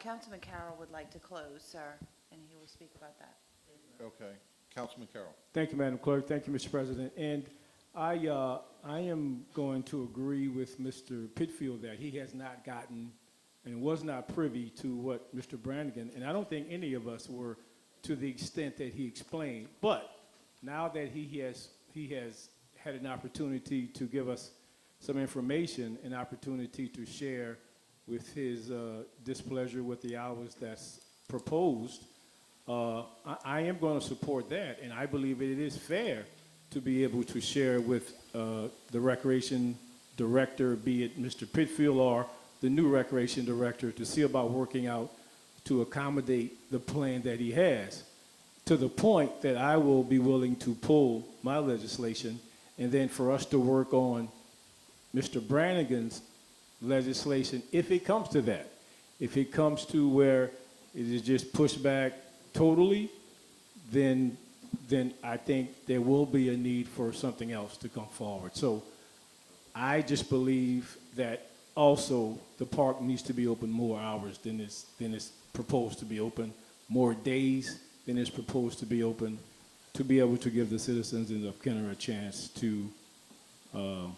Councilman Carroll would like to close, sir, and he will speak about that. Okay. Councilman Carroll. Thank you, Madam Clerk. Thank you, Mr. President. And I am going to agree with Mr. Pitfield that he has not gotten and was not privy to what Mr. Brannigan, and I don't think any of us were to the extent that he explained. But now that he has had an opportunity to give us some information, an opportunity to share with his displeasure with the hours that's proposed, I am going to support that, and I believe it is fair to be able to share with the recreation director, be it Mr. Pitfield or the new recreation director, to see about working out to accommodate the plan that he has, to the point that I will be willing to pull my legislation, and then for us to work on Mr. Brannigan's legislation, if it comes to that. If it comes to where it is just pushed back totally, then I think there will be a need for something else to come forward. So I just believe that also the park needs to be open more hours than it's proposed to be open, more days than it's proposed to be open, to be able to give the citizens of Kenner a chance to, to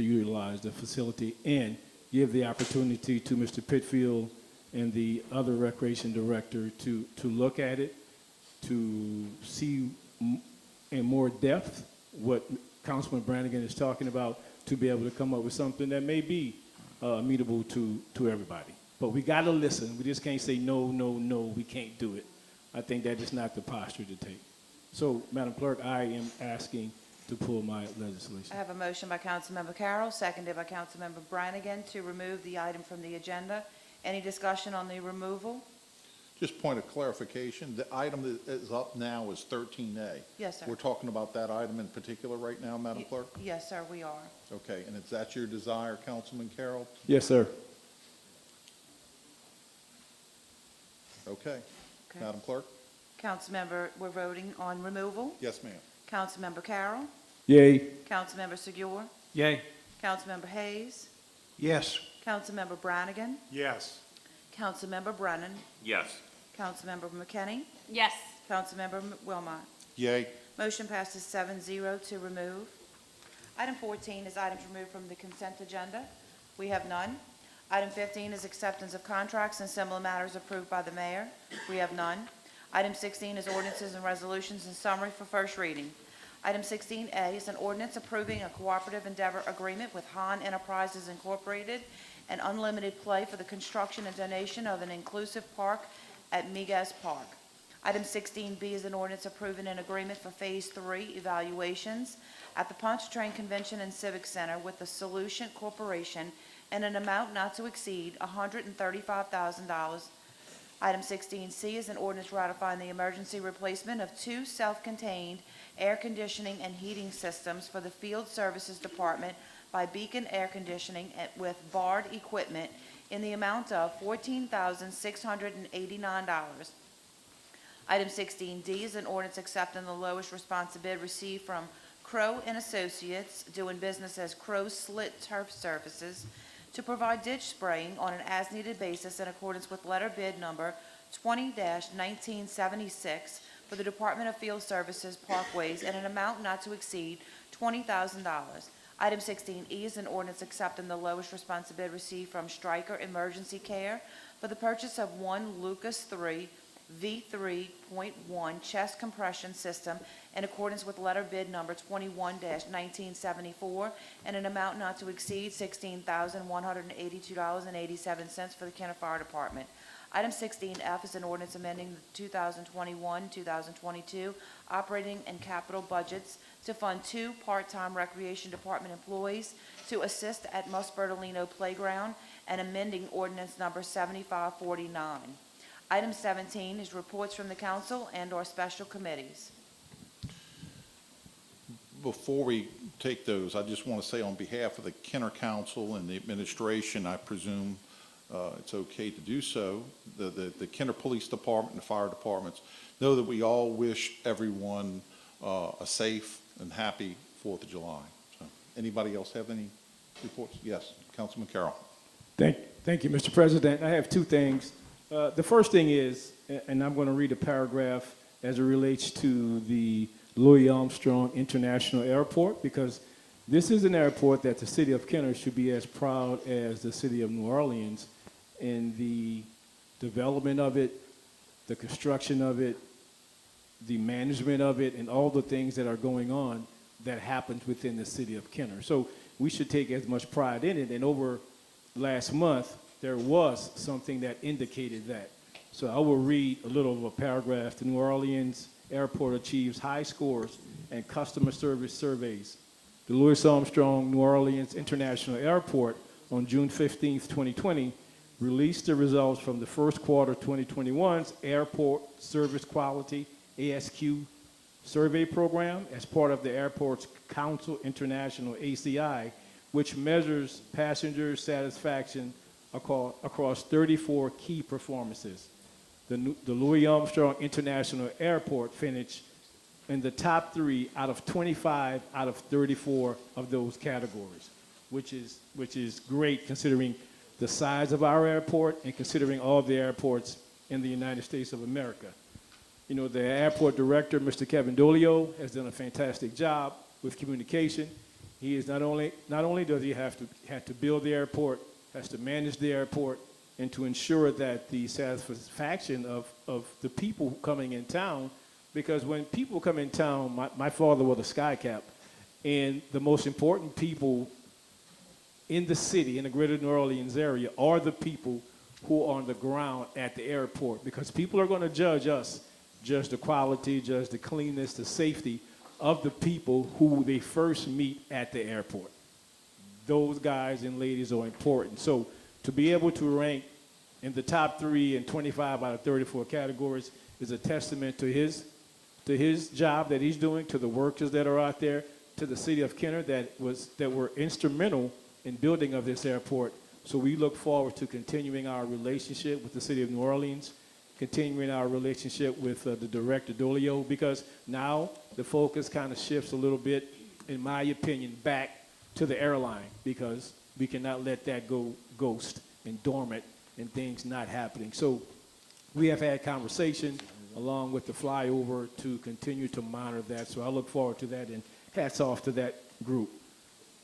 utilize the facility and give the opportunity to Mr. Pitfield and the other recreation director to look at it, to see in more depth what Councilman Brannigan is talking about, to be able to come up with something that may be amenable to everybody. But we got to listen. We just can't say no, we can't do it. I think that is not the posture to take. So, Madam Clerk, I am asking to pull my legislation. I have a motion by Councilmember Carroll, seconded by Councilmember Brannigan, to remove the item from the agenda. Any discussion on the removal? Just point of clarification, the item that is up now is 13A. Yes, sir. We're talking about that item in particular right now, Madam Clerk? Yes, sir, we are. Okay, and is that your desire, Councilman Carroll? Yes, sir. Okay. Okay. Madam Clerk? Councilmember, we're voting on removal. Yes, ma'am. Councilmember Carroll. Yay. Councilmember Segura. Yay. Councilmember Hayes. Yes. Councilmember Brannigan. Yes. Councilmember Brennan. Yes. Councilmember McKinney. Yes. Councilmember Wilmot. Yay. Motion passes 7-0 to remove. Item 14 is items removed from the consent agenda. We have none. Item 15 is acceptance of contracts and similar matters approved by the mayor. We have none. Item 16 is ordinances and resolutions in summary for first reading. Item 16A is an ordinance approving a cooperative endeavor agreement with Han Enterprises Incorporated and Unlimited Play for the construction and donation of an inclusive park at Miguez Park. Item 16B is an ordinance approving an agreement for Phase 3 evaluations at the Pontchartrain Convention and Civic Center with the Solution Corporation in an amount not to exceed $135,000. Item 16C is an ordinance ratifying the emergency replacement of 2 self-contained air conditioning and heating systems for the Field Services Department by Beacon Air Conditioning with barred equipment in the amount of $14,689. Item 16D is an ordinance accepting the lowest responsive bid received from Crow and Associates, doing business as Crow Slit Turf Services, to provide ditch spraying on an as-needed basis in accordance with letter bid number 20-1976 for the Department of Field Services Parkways in an amount not to exceed $20,000. Item 16E is an ordinance accepting the lowest responsive bid received from Stryker Emergency Care for the purchase of one Lucas 3 V3.1 chest compression system in accordance with letter bid number 21-1974 and an amount not to exceed $16,182.87 for the Kenner Fire Department. Item 16F is an ordinance amending the 2021-2022 operating and capital budgets to fund 2 part-time Recreation Department employees to assist at Bertolino Playground and amending ordinance number 7549. Item 17 is reports from the council and/or special committees. Before we take those, I just want to say on behalf of the Kenner Council and the administration, I presume it's okay to do so, the Kenner Police Department and the fire departments know that we all wish everyone a safe and happy 4th of July. So, anybody else have any reports? Yes, Councilman Carroll. Thank you, Mr. President. I have 2 things. The first thing is, and I'm going to read a paragraph as it relates to the Louis Armstrong International Airport, because this is an airport that the city of Kenner should be as proud as the city of New Orleans in the development of it, the construction of it, the management of it, and all the things that are going on that happens within the city of Kenner. So we should take as much pride in it. And over last month, there was something that indicated that. So I will read a little of a paragraph. The New Orleans Airport achieves high scores and customer service surveys. The Louis Armstrong New Orleans International Airport on June 15, 2020, released the results from the first quarter 2021's Airport Service Quality ASQ survey program as part of the Airports Council International ACI, which measures passenger satisfaction across 34 key performances. The Louis Armstrong International Airport finished in the top 3 out of 25 out of 34 of those categories, which is great considering the size of our airport and considering all the airports in the United States of America. You know, the airport director, Mr. Kevin Dolio, has done a fantastic job with communication. He is not only does he have to build the airport, has to manage the airport, and to ensure that the satisfaction of the people coming in town, because when people come in town, my father was a sky cap, and the most important people in the city, in the greater New Orleans area, are the people who are on the ground at the airport, because people are going to judge us, judge the quality, judge the cleanness, the safety of the people who they first meet at the airport. Those guys and ladies are important. So to be able to rank in the top 3 and 25 out of 34 categories is a testament to his job that he's doing, to the workers that are out there, to the city of Kenner that were instrumental in building of this airport. So we look forward to continuing our relationship with the city of New Orleans, continuing our relationship with the director Dolio, because now the focus kind of shifts a little bit, in my opinion, back to the airline, because we cannot let that go ghost and dormant and things not happening. So we have had conversation along with the flyover to continue to monitor that. So I look forward to that, and hats off to that group.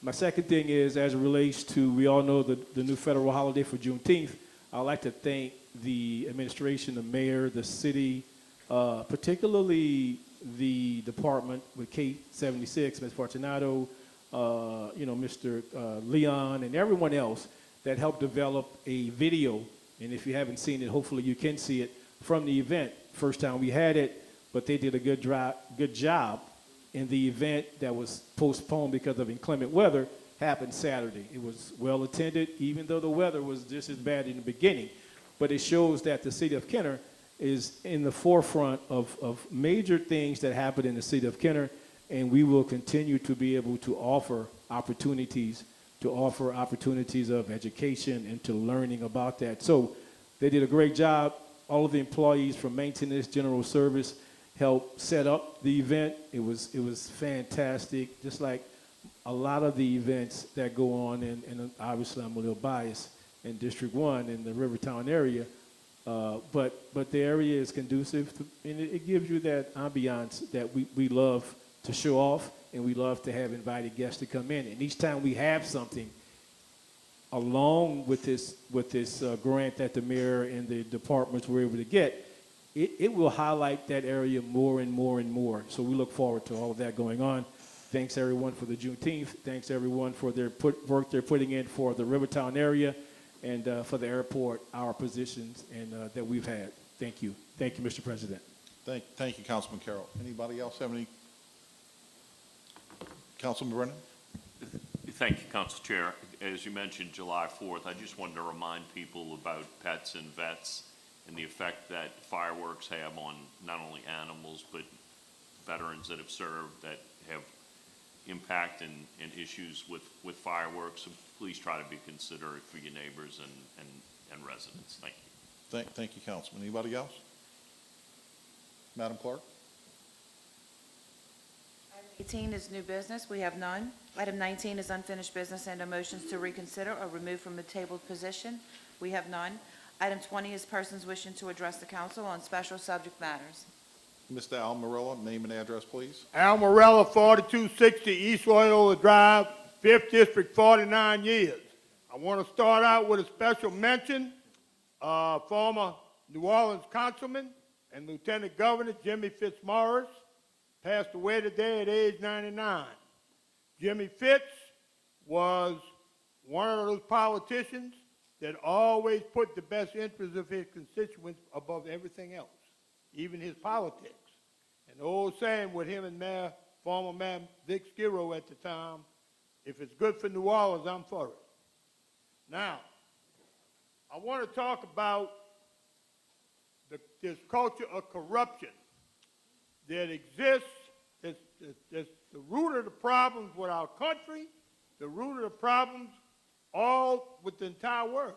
My second thing is, as it relates to, we all know the new federal holiday for Juneteenth. I'd like to thank the administration, the mayor, the city, particularly the department with K76, Ms. Fortunato, Mr. Leon, and everyone else that helped develop a video. And if you haven't seen it, hopefully you can see it from the event. First time we had it, but they did a good job. And the event that was postponed because of inclement weather happened Saturday. It was well attended, even though the weather was just as bad in the beginning. But it shows that the city of Kenner is in the forefront of major things that happen in the city of Kenner, and we will continue to be able to offer opportunities of education and to learning about that. So they did a great job. All of the employees from maintenance, general service helped set up the event. It was fantastic, just like a lot of the events that go on, and obviously I'm a little biased in District 1 in the Rivertown area, but the area is conducive, and it gives you that ambiance that we love to show off, and we love to have invited guests to come in. And each time we have something, along with this grant that the mayor and the departments were able to get, it will highlight that area more and more and more. So we look forward to all of that going on. Thanks everyone for the Juneteenth. Thanks everyone for their work they're putting in for the Rivertown area and for the airport, our positions and that we've had. Thank you. Thank you, Mr. President. Thank you, Councilman Carroll. Anybody else have any? Councilman Brennan? Thank you, Council Chair. As you mentioned, July 4th, I just wanted to remind people about pets and vets and the effect that fireworks have on not only animals, but veterans that have served that have impact and issues with fireworks. So please try to be considerate for your neighbors and residents. Thank you. Thank you, Councilman. Anybody else? Madam Clerk? Item 18 is new business. We have none. Item 19 is unfinished business and motions to reconsider or remove from the tabled position. We have none. Item 20 is persons wishing to address the council on special subject matters. Mr. Al Morella, name and address, please. Al Morella, 4260 East Loyola Drive, 5th District, 49 years. I want to start out with a special mention. Former New Orleans Councilman and Lieutenant Governor Jimmy Fitzmaurice passed away today at age 99. Jimmy Fitz was one of those politicians that always put the best interests of his constituents above everything else, even his politics. And the old saying with him and former Mayor Vic Skiro at the time, if it's good for New Orleans, I'm for it. Now, I want to talk about this culture of corruption that exists. It's the root of the problems with our country, the root of the problems all with the entire world.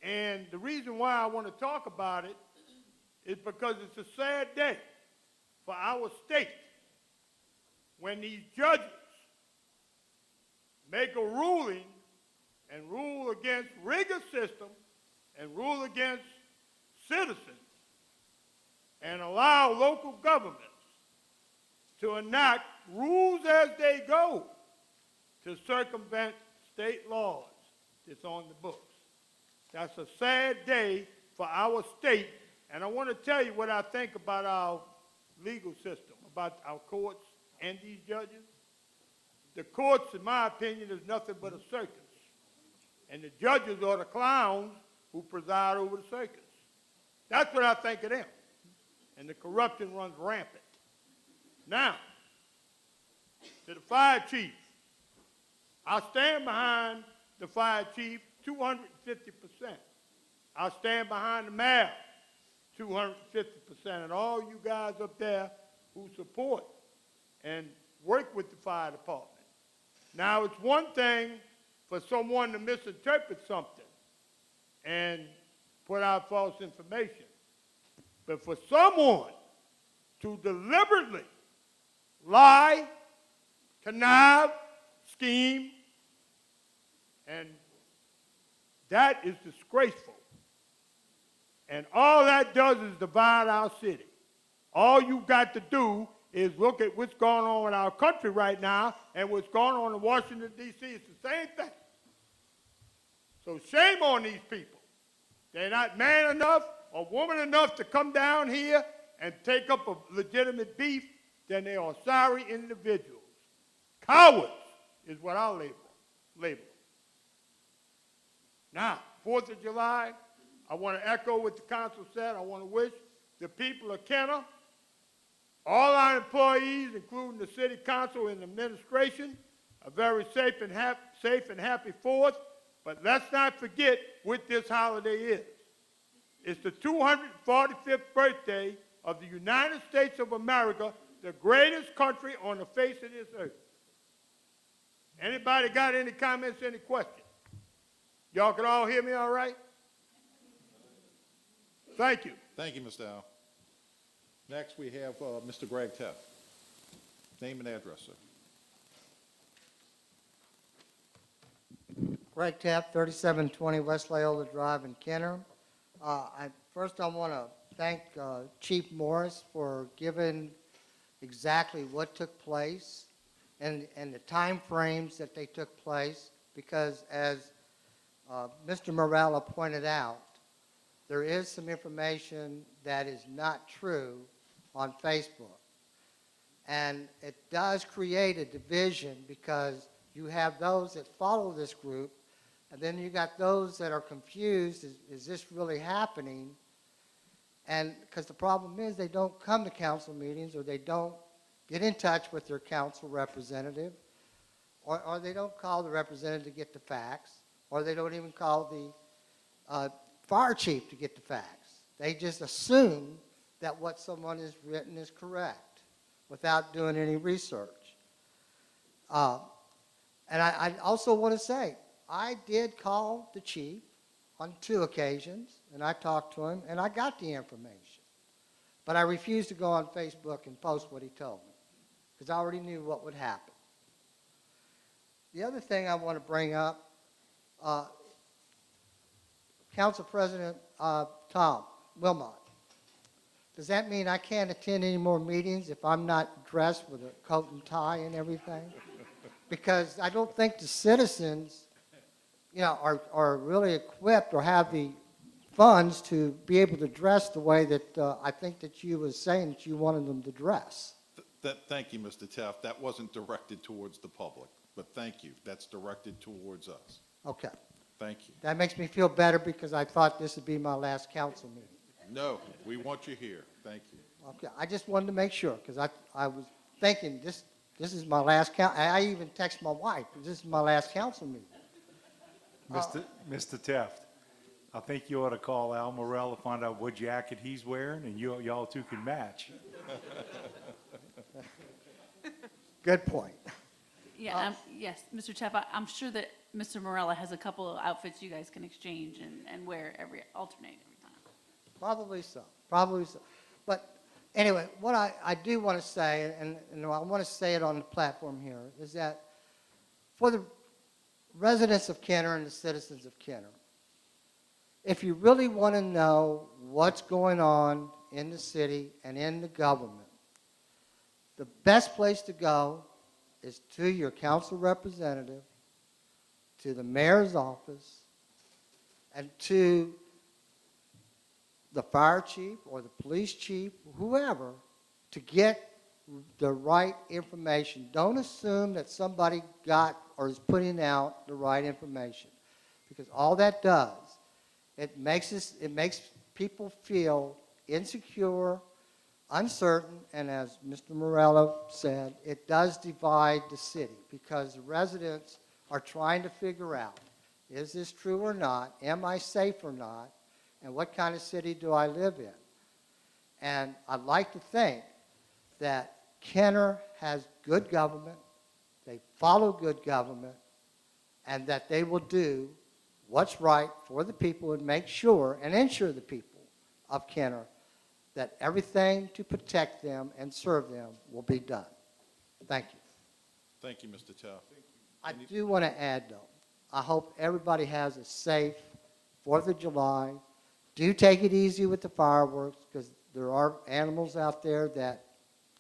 And the reason why I want to talk about it is because it's a sad day for our state when these judges make a ruling and rule against rigor system and rule against citizens and allow local governments to enact rules as they go to circumvent state laws that's on the books. That's a sad day for our state, and I want to tell you what I think about our legal system, about our courts and these judges. The courts, in my opinion, is nothing but a circus, and the judges are the clowns who preside over the circus. That's what I think of them, and the corruption runs rampant. Now, to the fire chief, I stand behind the fire chief 250%. I stand behind the mayor 250%, and all you guys up there who support and work with the fire department. Now, it's one thing for someone to misinterpret something and put out false information, but for someone to deliberately lie, connive, scheme, and that is disgraceful. And all that does is divide our city. All you've got to do is look at what's going on in our country right now and what's going on in Washington, D.C. It's the same thing. So shame on these people. They're not man enough or woman enough to come down here and take up a legitimate beef, then they are sorry individuals. Cowards is what I'll label them. Now, 4th of July, I want to echo what the council said. I want to wish the people of Kenner, all our employees, including the city council and administration, a very safe and happy 4th. But let's not forget what this holiday is. It's the 245th birthday of the United States of America, the greatest country on the face of this earth. Anybody got any comments, any questions? Y'all can all hear me all right? Thank you. Thank you, Mr. Al. Next, we have Mr. Greg Teff. Name and address, sir. Greg Tapp, 3720 West Loyola Drive in Kenner. First, I want to thank Chief Morris for giving exactly what took place and the time frames that they took place, because as Mr. Morella pointed out, there is some information that is not true on Facebook. And it does create a division, because you have those that follow this group, and then you got those that are confused, is this really happening? And because the problem is they don't come to council meetings, or they don't get in touch with their council representative, or they don't call the representative to get the facts, or they don't even call the fire chief to get the facts. They just assume that what someone has written is correct without doing any research. And I also want to say, I did call the chief on 2 occasions, and I talked to him, and I got the information. But I refused to go on Facebook and post what he told me, because I already knew what would happen. The other thing I want to bring up, Council President Tom Wilmot, does that mean I can't attend any more meetings if I'm not dressed with a coat and tie and everything? Because I don't think the citizens, are really equipped or have the funds to be able to dress the way that I think that you was saying that you wanted them to dress. Thank you, Mr. Teff. That wasn't directed towards the public, but thank you. That's directed towards us. Okay. Thank you. That makes me feel better, because I thought this would be my last council meeting. No, we want you here. Thank you. Okay, I just wanted to make sure, because I was thinking this is my last I even texted my wife, this is my last council meeting. Mr. Teft, I think you ought to call Al Morella, find out what jacket he's wearing, and y'all two can match. Good point. Yeah, yes, Mr. Teff, I'm sure that Mr. Morella has a couple of outfits you guys can exchange and wear alternate every time. Probably so, probably so. But anyway, what I do want to say, and I want to say it on the platform here, is that for the residents of Kenner and the citizens of Kenner, if you really want to know what's going on in the city and in the government, the best place to go is to your council representative, to the mayor's office, and to the fire chief or the police chief, whoever, to get the right information. Don't assume that somebody got or is putting out the right information, because all that does, it makes people feel insecure, uncertain, and as Mr. Morello said, it does divide the city, because the residents are trying to figure out, is this true or not? Am I safe or not? And what kind of city do I live in? And I'd like to think that Kenner has good government, they follow good government, and that they will do what's right for the people and make sure and ensure the people of Kenner that everything to protect them and serve them will be done. Thank you. Thank you, Mr. Teff. I do want to add, though, I hope everybody has a safe 4th of July. Do take it easy with the fireworks, because there are animals out there that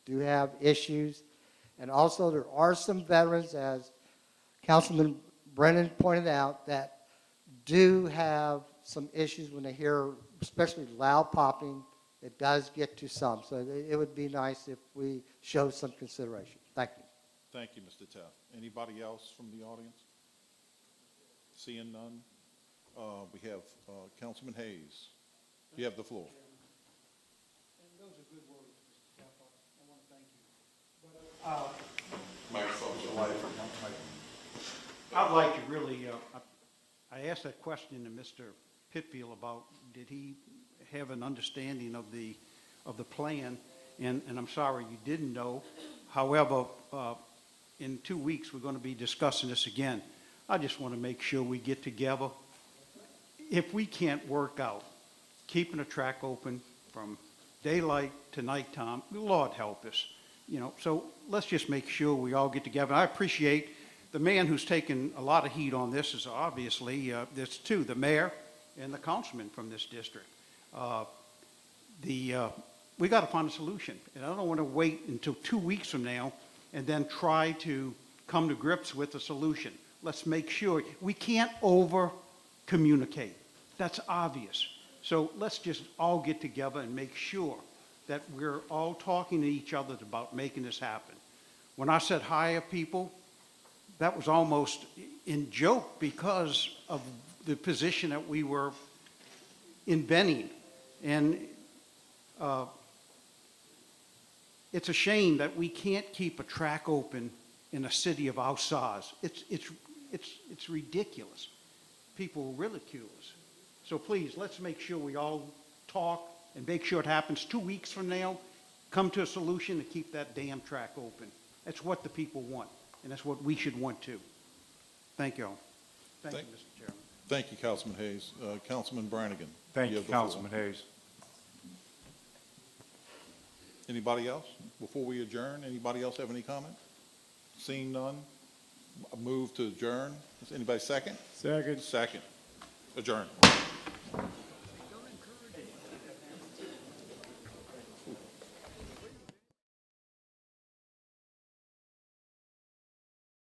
do have issues. And also there are some veterans, as Councilman Brennan pointed out, that do have some issues when they hear, especially loud popping. It does get to some. So it would be nice if we show some consideration. Thank you. Thank you, Mr. Teff. Anybody else from the audience? Seeing none, we have Councilman Hayes. You have the floor. And those are good words, Mr. Teff. I want to thank you. I'd like to really, I asked that question to Mr. Pitfield about, did he have an understanding of the plan? And I'm sorry you didn't know. However, in 2 weeks, we're going to be discussing this again. I just want to make sure we get together. If we can't work out keeping the track open from daylight to nighttime, Lord help us, you know. So let's just make sure we all get together. I appreciate the man who's taken a lot of heat on this is obviously, there's two, the mayor and the councilman from this district. We got to find a solution, and I don't want to wait until 2 weeks from now and then try to come to grips with a solution. Let's make sure, we can't over-communicate. That's obvious. So let's just all get together and make sure that we're all talking to each other about making this happen. When I said hire people, that was almost in joke because of the position that we were inventing. And it's a shame that we can't keep a track open in a city of our size. It's ridiculous. People will ridicule us. So please, let's make sure we all talk and make sure it happens 2 weeks from now. Come to a solution to keep that damn track open. That's what the people want, and that's what we should want too. Thank you all. Thank you, Mr. Chairman. Thank you, Councilman Hayes. Councilman Brannigan. Thank you, have the floor. Councilman Hayes. Anybody else? Before we adjourn, anybody else have any comment? Seeing none, a move to adjourn. Is anybody second? Second. Second. Adjourn.